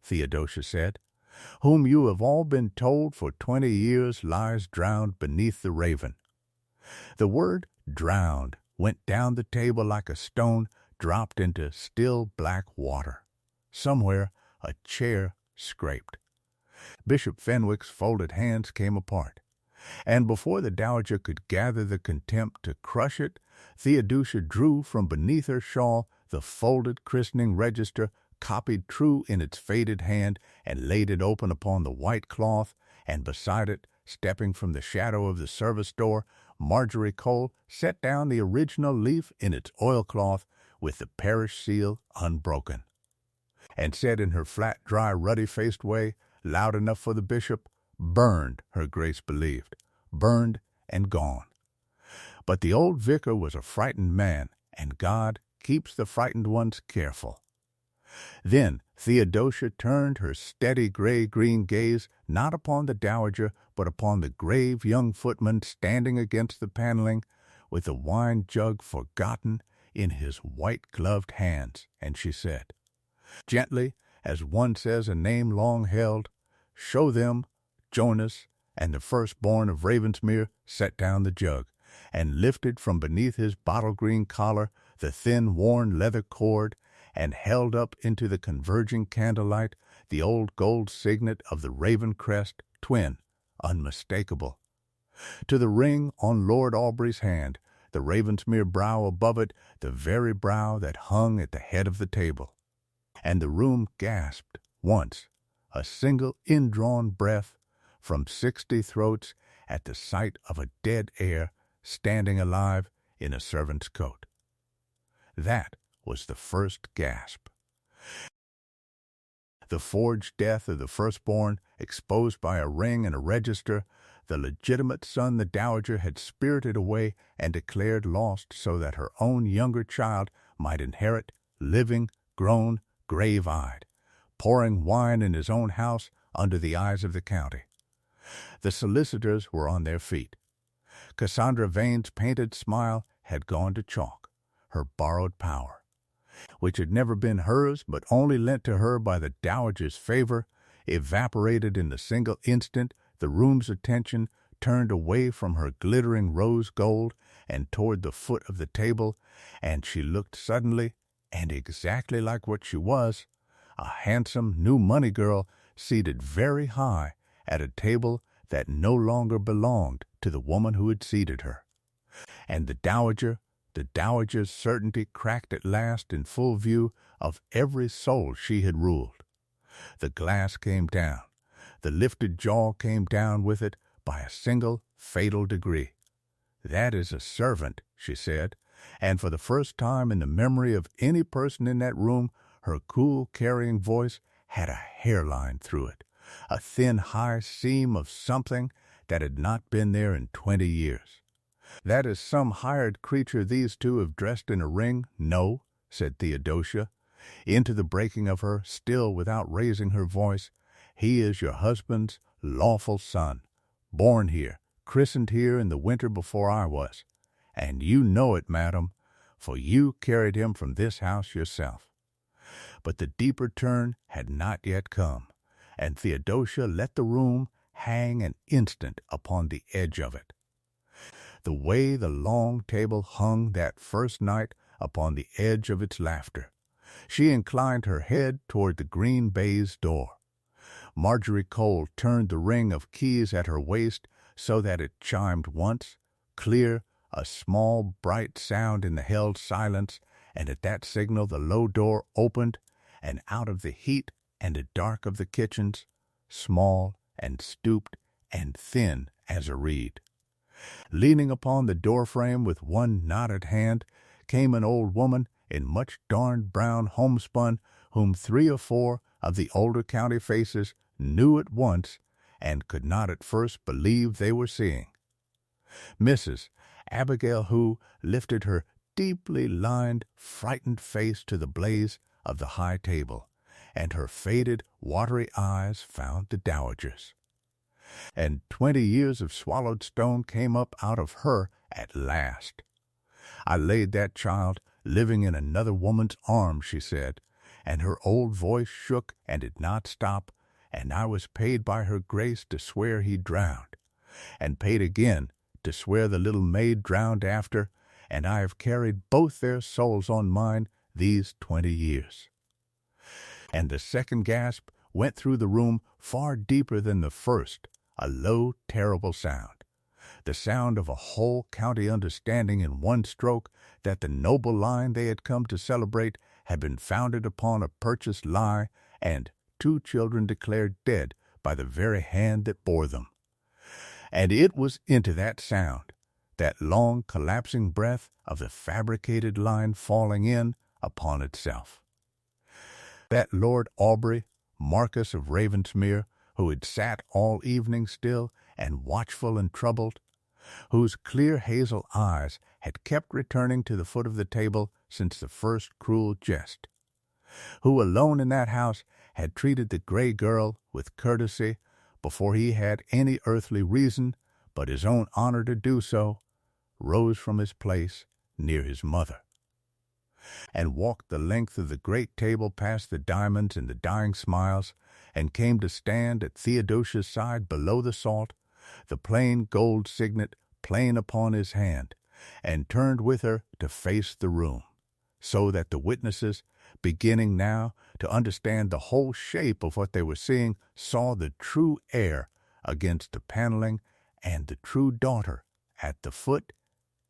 Theodosia said, "whom you have all been told for 20 years lies drowned beneath the Raven." The word drowned went down the table like a stone dropped into still black water. Somewhere a chair scraped. Bishop Fenwick's folded hands came apart, and before the Dowager could gather the contempt to crush it, Theodosia drew from beneath her shawl the folded christening register, copied true in its faded hand, and laid it open upon the white cloth, and beside it, stepping from the shadow of the service door, Marjorie Cole set down the original leaf in its oilcloth with the parish seal unbroken, and said in her flat, dry, ruddy-faced way, loud enough for the bishop, "Burned," her grace believed, burned and gone. But the old vicar was a frightened man, and God keeps the frightened ones careful. Then Theodosia turned her steady gray-green gaze not upon the Dowager, but upon the grave young footman standing against the paneling, with the wine jug forgotten in his white-gloved hands, and she said, gently, as one says a name long held, "Show them." Jonas and the firstborn of Ravensmere set down the jug, and lifted from beneath his bottle-green collar the thin, worn leather cord, and held up into the converging candlelight the old gold signet of the Raven crest, twin, unmistakable. To the ring on Lord Aubrey's hand, the Ravensmere brow above it, the very brow that hung at the head of the table. And the room gasped once, a single indrawn breath, from 60 throats at the sight of a dead heir standing alive in a servant's coat. That was the first gasp. The forged death of the firstborn, exposed by a ring and a register, the legitimate son the Dowager had spirited away and declared lost so that her own younger child might inherit, living, grown, grave-eyed, pouring wine in his own house under the eyes of the county. The solicitors were on their feet. Cassandra Vane's painted smile had gone to chalk, her borrowed power, which had never been hers but only lent to her by the Dowager's favor, evaporated in the single instant the room's attention turned away from her glittering rose gold and toward the foot of the table, and she looked suddenly, and exactly like what she was, a handsome new money girl seated very high at a table that no longer belonged to the woman who had seated her. And the Dowager's certainty cracked at last in full view of every soul she had ruled. The glass came down. The lifted jaw came down with it by a single fatal degree. "That is a servant," she said, And for the first time in the memory of any person in that room, her cool, carrying voice had a hairline through it, a thin, high seam of something that had not been there in 20 years. "That is some hired creature these two have dressed in a ring? No," said Theodosia, into the breaking of her, still without raising her voice. "He is your husband's lawful son, born here, christened here in the winter before I was. And you know it, madam, for you carried him from this house yourself." But the deeper turn had not yet come, and Theodosia let the room hang an instant upon the edge of it. The way the long table hung that first night upon the edge of its laughter, she inclined her head toward the green baize door. Marjorie Cole turned the ring of keys at her waist so that it chimed once, clear, a small, bright sound in the held silence, and at that signal the low door opened, and out of the heat and the dark of the kitchens, small and stooped and thin as a reed, leaning upon the door-frame with one knotted hand, came an old woman in much darned brown homespun, whom 3 or 4 of the older county faces knew at once and could not at first believe they were seeing. Mrs. Abigail, who lifted her deeply lined, frightened face to the blaze of the high table, and her faded, watery eyes found the dowager's. And 20 years of swallowed stone came up out of her at last. "I laid that child living in another woman's arms," she said, and her old voice shook and did not stop, "and I was paid by her grace to swear he drowned, and paid again to swear the little maid drowned after, and I have carried both their souls on mine these 20 years." And the second gasp went through the room far deeper than the first, a low, terrible sound, the sound of a whole county understanding in one stroke that the noble line they had come to celebrate had been founded upon a purchased lie, and 2 children declared dead by the very hand that bore them. And it was into that sound, that long collapsing breath of the fabricated line falling in upon itself, that Lord Aubrey, Marquess of Ravensmere, who had sat all evening still and watchful and troubled, whose clear hazel eyes had kept returning to the foot of the table since the first cruel jest, who alone in that house had treated the gray girl with courtesy before he had any earthly reason but his own honor to do so, rose from his place near his mother, and walked the length of the great table past the diamonds and the dying smiles, and came to stand at Theodosia's side below the salt, the plain gold signet plain upon his hand, and turned with her to face the room, so that the witnesses, beginning now to understand the whole shape of what they were seeing, saw the true heir against the paneling, and the true daughter at the foot,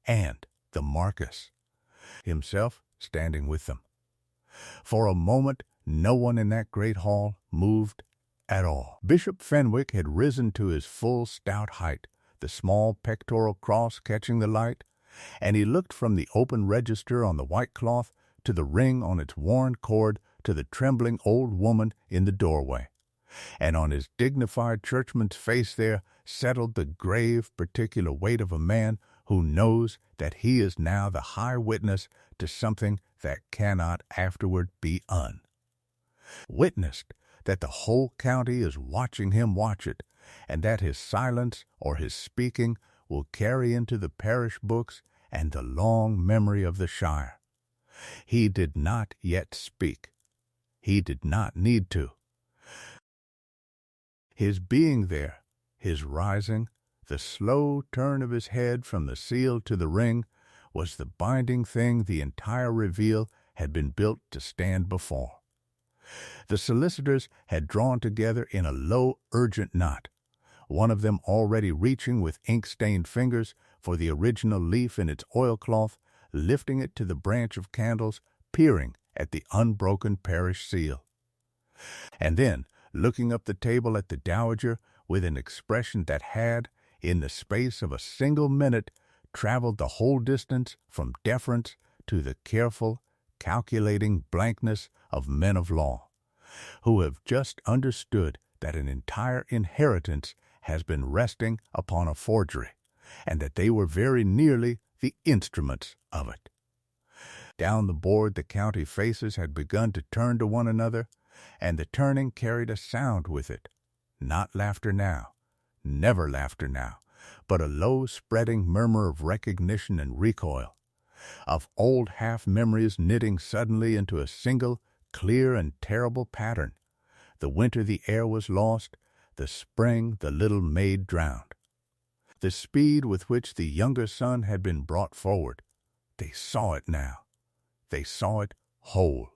and the Marquess himself standing with them. For a moment no one in that great hall moved at all. Bishop Fenwick had risen to his full stout height, the small pectoral cross catching the light, and he looked from the open register on the white cloth to the ring on its worn cord to the trembling old woman in the doorway, and on his dignified churchman's face there settled the grave, particular weight of a man who knows that he is now the high witness to something that cannot afterward be witnessed, that the whole county is watching him watch it, and that his silence or his speaking will carry into the parish books and the long memory of the shire. He did not yet speak. He did not need to. His being there, his rising, the slow turn of his head from the seal to the ring, was the binding thing the entire reveal had been built to stand before. The solicitors had drawn together in a low, urgent knot, one of them already reaching with ink-stained fingers for the original leaf in its oilcloth, lifting it to the branch of candles, peering at the unbroken parish seal. And then, looking up the table at the dowager with an expression that had, in the space of a single minute, traveled the whole distance from deference to the careful, calculating blankness of men of law, who have just understood that an entire inheritance has been resting upon a forgery, and that they were very nearly the instruments of it. Down the board the county faces had begun to turn to one another, and the turning carried a sound with it, not laughter now, never laughter now, but a low spreading murmur of recognition and recoil, of old half-memories knitting suddenly into a single, clear and terrible pattern. The winter the heir was lost, the spring the little maid drowned. The speed with which the younger son had been brought forward, they saw it now. They saw it whole.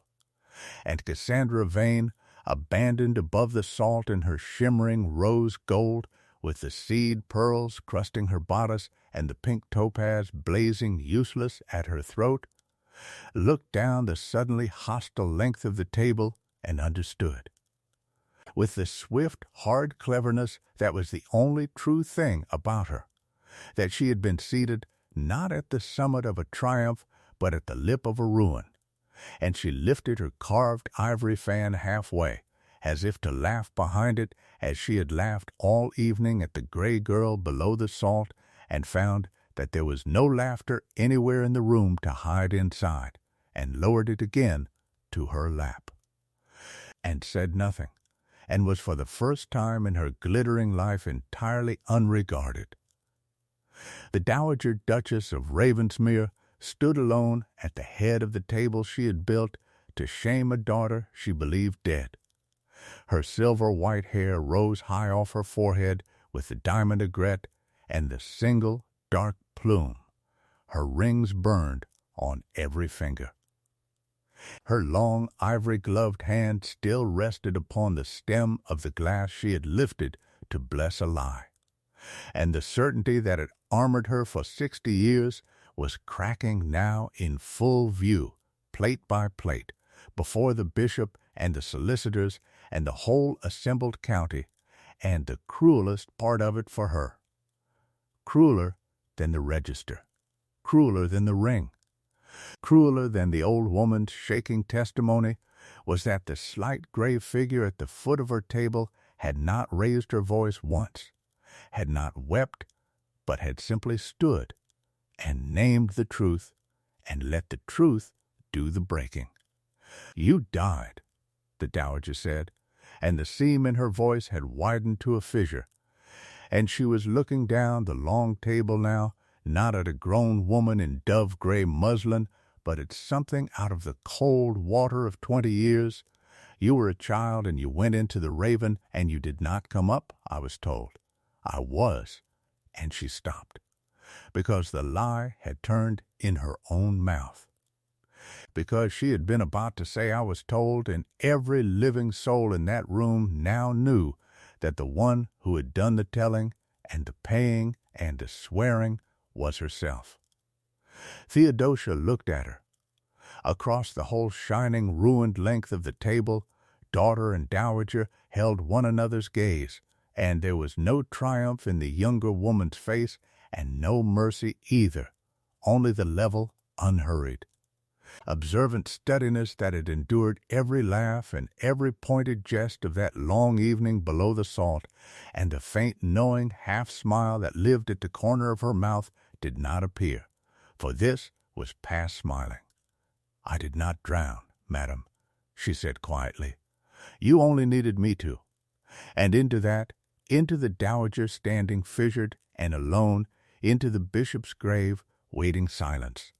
And Cassandra Vane, abandoned above the salt in her shimmering rose gold, with the seed pearls crusting her bodice and the pink topaz blazing useless at her throat, looked down the suddenly hostile length of the table and understood. With the swift, hard cleverness that was the only true thing about her, that she had been seated not at the summit of a triumph, but at the lip of a ruin, and she lifted her carved ivory fan halfway, as if to laugh behind it, as she had laughed all evening at the gray girl below the salt, and found that there was no laughter anywhere in the room to hide inside, and lowered it again to her lap, and said nothing, and was for the first time in her glittering life entirely unregarded. The Dowager Duchess of Ravensmere stood alone at the head of the table she had built to shame a daughter she believed dead. Her silver-white hair rose high off her forehead with the diamond aigrette and the single dark plume. Her rings burned on every finger. Her long ivory-gloved hand still rested upon the stem of the glass she had lifted to bless a lie, and the certainty that had armored her for 60 years was cracking now in full view, plate by plate, before the bishop and the solicitors and the whole assembled county, and the cruelest part of it for her. Crueler than the register, crueler than the ring, crueler than the old woman's shaking testimony, was that the slight gray figure at the foot of her table had not raised her voice once, had not wept, but had simply stood and named the truth, and let the truth do the breaking. "You died," the Dowager said, and the seam in her voice had widened to a fissure, and she was looking down the long table now, not at a grown woman in dove-gray muslin, but at something out of the cold water of 20 years. "You were a child, and you went into the Raven, and you did not come up, I was told." "I was," and she stopped, because the lie had turned in her own mouth. Because she had been about to say "I was told," and every living soul in that room now knew that the one who had done the telling and the paying and the swearing was herself. Theodosia looked at her. Across the whole shining, ruined length of the table, daughter and dowager held one another's gaze, and there was no triumph in the younger woman's face, and no mercy either, only the level, unhurried, observant steadiness that had endured every laugh and every pointed jest of that long evening below the salt, and the faint knowing half-smile that lived at the corner of her mouth did not appear, for this was past smiling. "I did not drown, madam," she said quietly. "You only needed me to." And into that, into the dowager standing fissured and alone, into the bishop's grave, waiting silence,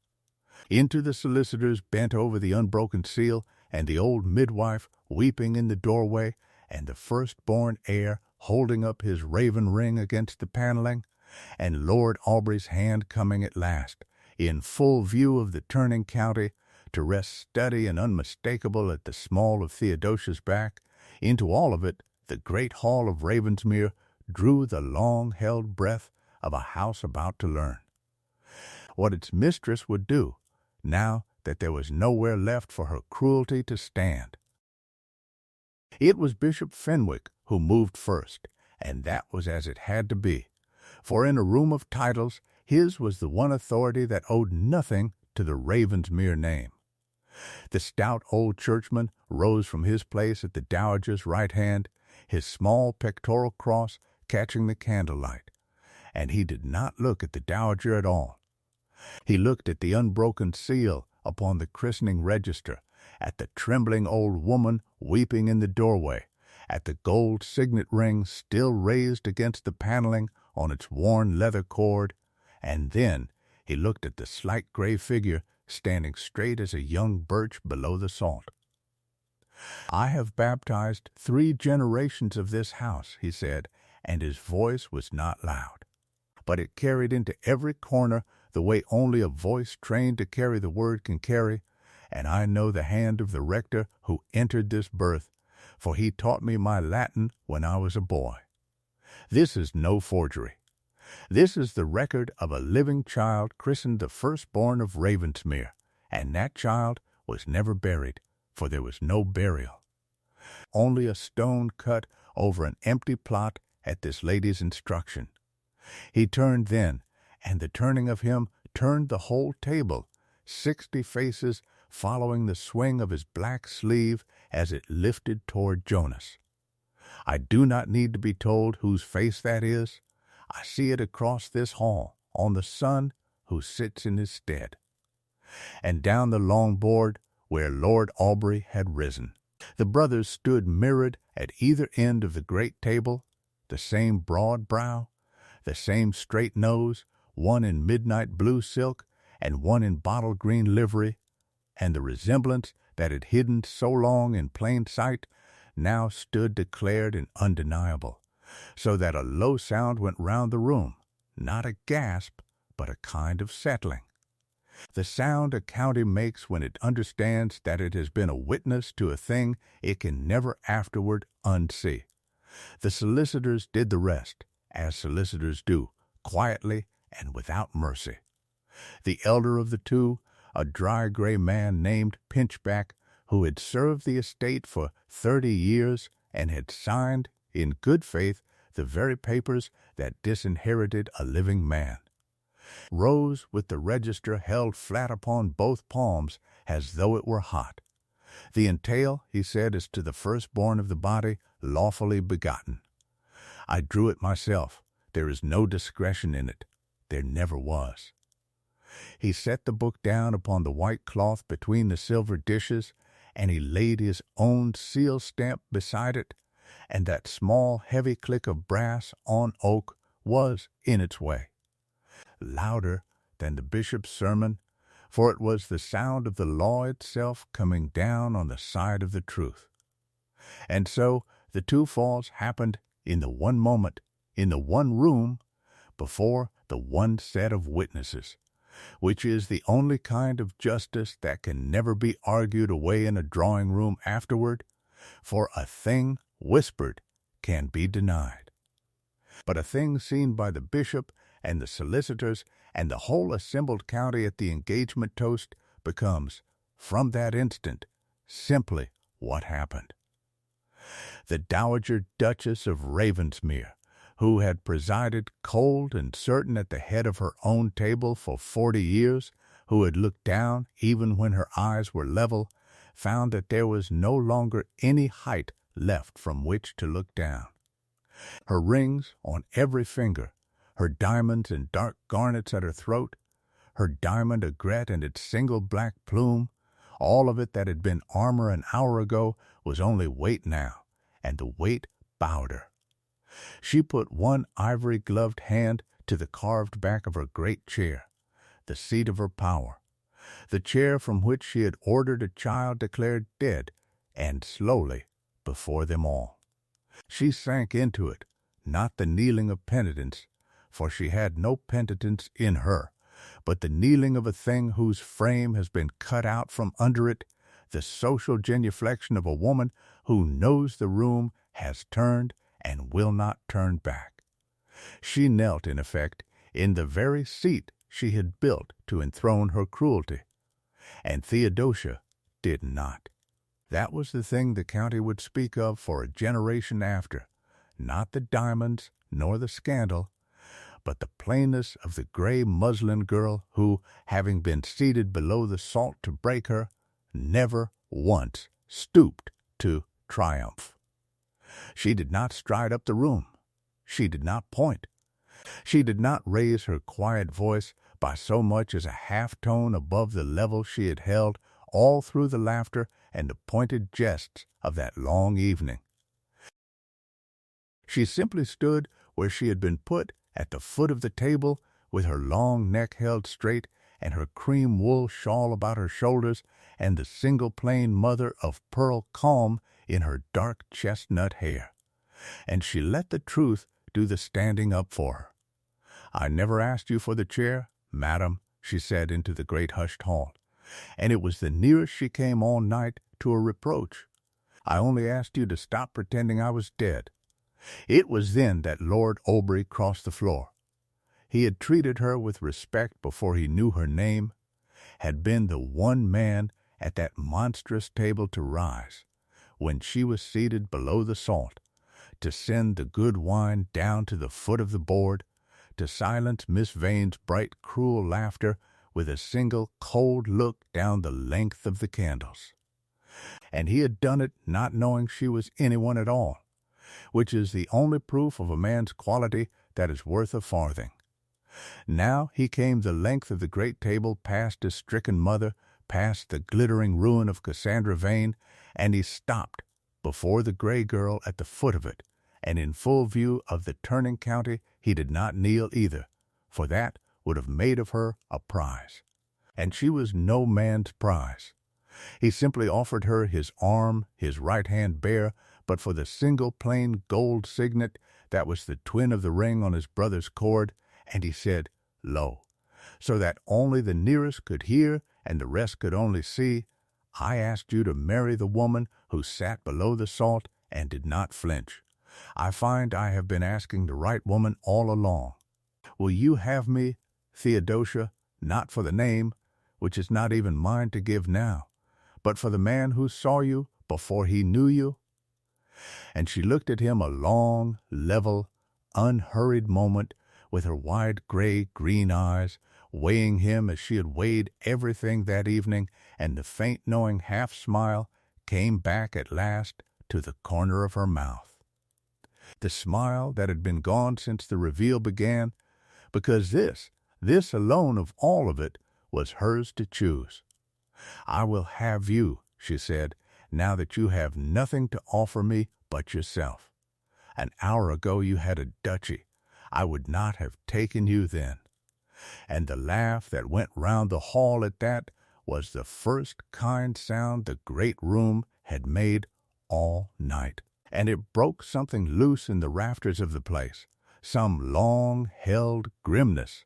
into the solicitors bent over the unbroken seal, and the old midwife weeping in the doorway, and the firstborn heir holding up his raven ring against the paneling, and Lord Aubrey's hand coming at last, in full view of the turning county, to rest steady and unmistakable at the small of Theodosia's back. Into all of it, the great hall of Ravensmere drew the long-held breath of a house about to learn what its mistress would do, now that there was nowhere left for her cruelty to stand. It was Bishop Fenwick who moved first, and that was as it had to be, for in a room of titles His was the one authority that owed nothing to the Ravensmere name. The stout old churchman rose from his place at the dowager's right hand, his small pectoral cross catching the candlelight, and he did not look at the dowager at all. He looked at the unbroken seal upon the christening register, at the trembling old woman weeping in the doorway, at the gold signet ring still raised against the paneling on its worn leather cord, and then he looked at the slight gray figure standing straight as a young birch below the salt. "I have baptized 3 generations of this house," he said, and his voice was not loud, but it carried into every corner the way only a voice trained to carry the word can carry, and I know the hand of the rector who entered this birth, for he taught me my Latin when I was a boy. This is no forgery. This is the record of a living child christened the firstborn of Ravensmere, and that child was never buried, for there was no burial. Only a stone cut over an empty plot at this lady's instruction. He turned then, and the turning of him turned the whole table, 60 faces following the swing of his black sleeve as it lifted toward Jonas. I do not need to be told whose face that is. I see it across this hall, on the son who sits in his stead. And down the long board where Lord Aubrey had risen. The brothers stood mirrored at either end of the great table, the same broad brow, the same straight nose, one in midnight blue silk and one in bottle green livery, and the resemblance that had hidden so long in plain sight now stood declared and undeniable, so that a low sound went round the room, not a gasp, but a kind of settling. The sound a county makes when it understands that it has been a witness to a thing it can never afterward unsee. The solicitors did the rest, as solicitors do, quietly and without mercy. The elder of the two, a dry gray man named Pinchback, who had served the estate for 30 years and had signed, in good faith, the very papers that disinherited a living man, rose with the register held flat upon both palms as though it were hot. The entail, he said, is to the firstborn of the body, lawfully begotten. I drew it myself. There is no discretion in it. There never was. He set the book down upon the white cloth between the silver dishes, and he laid his own seal stamp beside it, and that small heavy click of brass on oak was, in its way, louder than the bishop's sermon, for it was the sound of the law itself coming down on the side of the truth. And so the two falls happened in the one moment, in the one room, before the one set of witnesses, which is the only kind of justice that can never be argued away in a drawing-room afterward, for a thing whispered can be denied. But a thing seen by the bishop and the solicitors and the whole assembled county at the engagement toast becomes, from that instant, simply what happened. The Dowager Duchess of Ravensmere, who had presided cold and certain at the head of her own table for 40 years, who had looked down even when her eyes were level, found that there was no longer any height left from which to look down. Her rings on every finger, her diamonds and dark garnets at her throat, her diamond aigrette and its single black plume, all of it that had been armor an hour ago was only weight now, and the weight bowed her. She put one ivory-gloved hand to the carved back of her great chair, the seat of her power, the chair from which she had ordered a child declared dead, and slowly, before them all, she sank into it, not the kneeling of penitence, for she had no penitence in her, but the kneeling of a thing whose frame has been cut out from under it, the social genuflection of a woman who knows the room has turned and will not turn back. She knelt, in effect, in the very seat she had built to enthrone her cruelty, and Theodosia did not. That was the thing the county would speak of for a generation after, not the diamonds nor the scandal, but the plainness of the gray muslin girl who, having been seated below the salt to break her, never once stooped to triumph. She did not stride up the room. She did not point. She did not raise her quiet voice by so much as a half-tone above the level she had held all through the laughter and the pointed jests of that long evening. She simply stood where she had been put, at the foot of the table, with her long neck held straight and her cream wool shawl about her shoulders and the single plain mother of pearl calm in her dark chestnut hair. And she let the truth do the standing up for her. "I never asked you for the chair, madam," she said into the great hushed hall, and it was the nearest she came all night to a reproach. "I only asked you to stop pretending I was dead." It was then that Lord Aubrey crossed the floor. He had treated her with respect before he knew her name, had been the one man at that monstrous table to rise, when she was seated below the salt, to send the good wine down to the foot of the board, to silence Miss Vane's bright, cruel laughter with a single cold look down the length of the candles. And he had done it not knowing she was anyone at all, which is the only proof of a man's quality that is worth a farthing. Now he came the length of the great table past his stricken mother, past the glittering ruin of Cassandra Vane, and he stopped before the gray girl at the foot of it, and in full view of the turning county he did not kneel either, for that would have made of her a prize. And she was no man's prize. He simply offered her his arm, his right hand bare, but for the single plain gold signet that was the twin of the ring on his brother's cord, and he said, "Lo," so that only the nearest could hear and the rest could only see, "I asked you to marry the woman who sat below the salt and did not flinch. I find I have been asking the right woman all along. Will you have me, Theodosia, not for the name, which is not even mine to give now, but for the man who saw you before he knew you?" And she looked at him a long, level, unhurried moment, with her wide gray-green eyes, weighing him as she had weighed everything that evening, and the faint knowing half-smile came back at last to the corner of her mouth. The smile that had been gone since the reveal began, because this alone of all of it, was hers to choose. "I will have you," she said, "now that you have nothing to offer me but yourself. An hour ago you had a duchy. I would not have taken you then." And the laugh that went round the hall at that was the first kind sound the great room had made all night. And it broke something loose in the rafters of the place, some long-held grimness,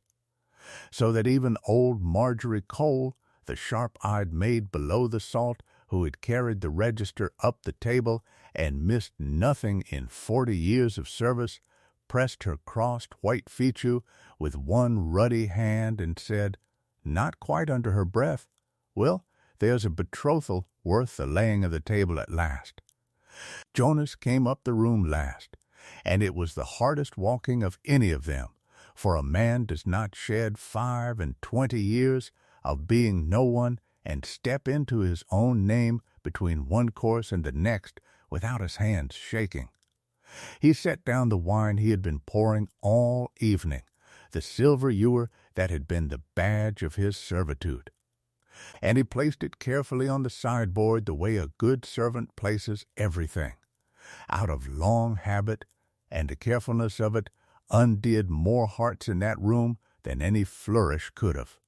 so that even old Marjorie Cole, the sharp-eyed maid below the salt, who had carried the register up the table and missed nothing in 40 years of service, pressed her crossed white feature with one ruddy hand and said, not quite under her breath, "Well, there's a betrothal worth the laying of the table at last." Jonas came up the room last, and it was the hardest walking of any of them, for a man does not shed 25 years of being no one and step into his own name between one course and the next without his hands shaking. He set down the wine he had been pouring all evening, the silver ewer that had been the badge of his servitude, and he placed it carefully on the sideboard the way a good servant places everything, out of long habit, and the carefulness of it undid more hearts in that room than any flourish could have.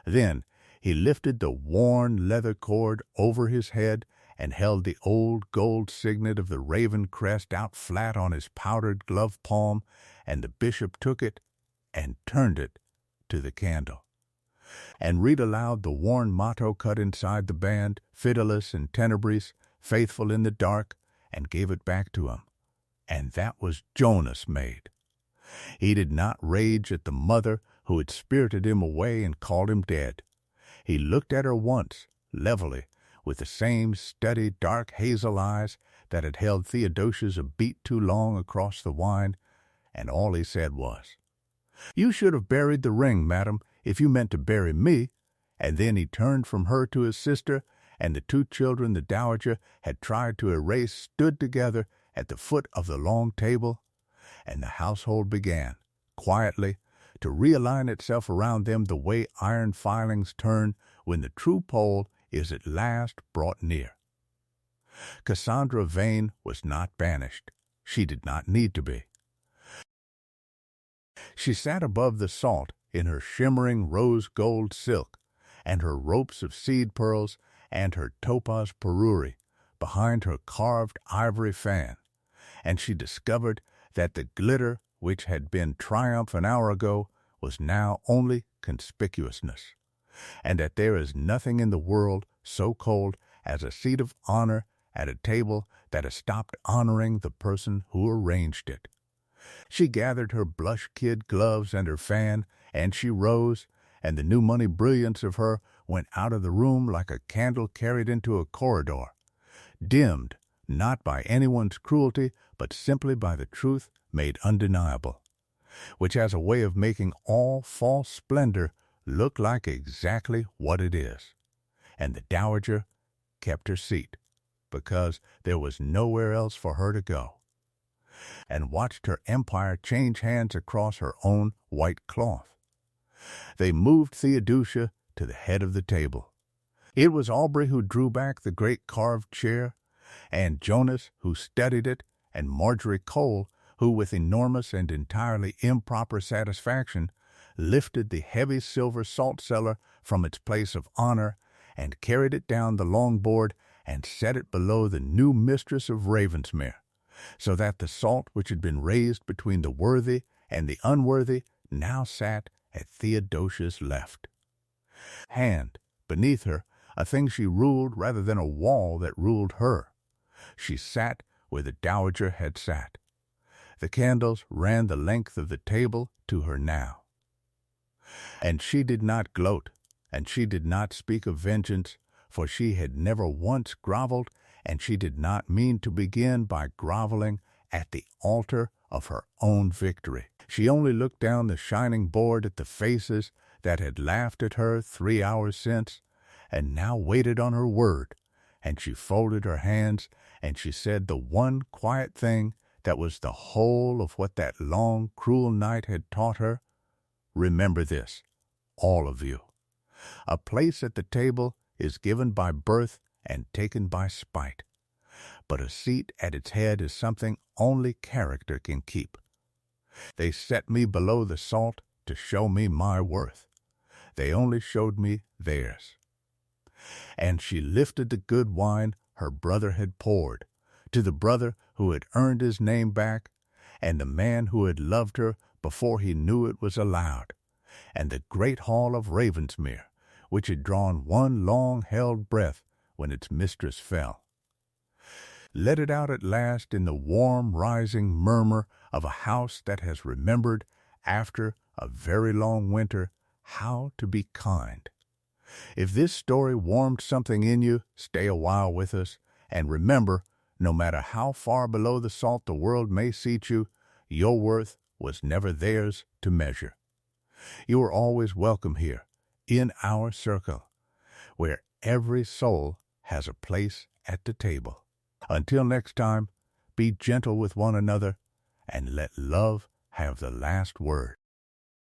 Then he lifted the worn leather cord over his head and held the old gold signet of the Raven crest out flat on his powdered glove palm, and the bishop took it and turned it to the candle, and read aloud the worn motto cut inside the band, Fidelis in tenebris, faithful in the dark, and gave it back to him. And that was Jonas made. He did not rage at the mother who had spirited him away and called him dead. He looked at her once, levelly, with the same steady dark hazel eyes that had held Theodosia's a beat too long across the wine, and all he said was, You should have buried the ring, madam, if you meant to bury me." And then he turned from her to his sister, and the two children the dowager had tried to erase stood together at the foot of the long table, and the household began, quietly, to realign itself around them the way iron filings turn when the true pole is at last brought near. Cassandra Vane was not banished. She did not need to be. She sat above the salt in her shimmering rose-gold silk, and her ropes of seed pearls, and her topaz parure, behind her carved ivory fan, and she discovered that the glitter which had been triumph an hour ago was now only conspicuousness, and that there is nothing in the world so cold as a seat of honor at a table that has stopped honoring the person who arranged it. She gathered her blush kid gloves and her fan, and she rose, and the new money brilliance of her went out of the room like a candle carried into a corridor, dimmed not by anyone's cruelty, but simply by the truth made undeniable, which has a way of making all false splendor look like exactly what it is. And the dowager kept her seat, because there was nowhere else for her to go, and watched her empire change hands across her own white cloth. They moved Theodosia to the head of the table. It was Aubrey who drew back the great carved chair, and Jonas who studied it, and Marjorie Cole who, with enormous and entirely improper satisfaction, lifted the heavy silver salt cellar from its place of honor and carried it down the long board and set it below the new mistress of Ravensmere, so that the salt which had been raised between the worthy and the unworthy now sat at Theodosia's left. Hand, beneath her, a thing she ruled rather than a wall that ruled her. She sat where the dowager had sat. The candles ran the length of the table to her now. And she did not gloat, and she did not speak of vengeance, for she had never once groveled, and she did not mean to begin by groveling at the altar of her own victory. She only looked down the shining board at the faces that had laughed at her 3 hours since, and now waited on her word, and she folded her hands, and she said the one quiet thing that was the whole of what that long, cruel night had taught her. Remember this, all of you. A place at the table is given by birth and taken by spite, but a seat at its head is something only character can keep. They set me below the salt to show me my worth. They only showed me theirs. And she lifted the good wine her brother had poured, to the brother who had earned his name back, and the man who had loved her before he knew it was allowed, and the great hall of Ravensmere, which had drawn one long-held breath when its mistress fell. Let it out at last in the warm rising murmur of a house that has remembered, after a very long winter, how to be kind. If this story warmed something in you, stay a while with us, and remember, no matter how far below the salt the world may seat you, your worth was never theirs to measure. You are always welcome here, in our circle, where every soul has a place at the table. Until next time, be gentle with one another, and let love have the last word.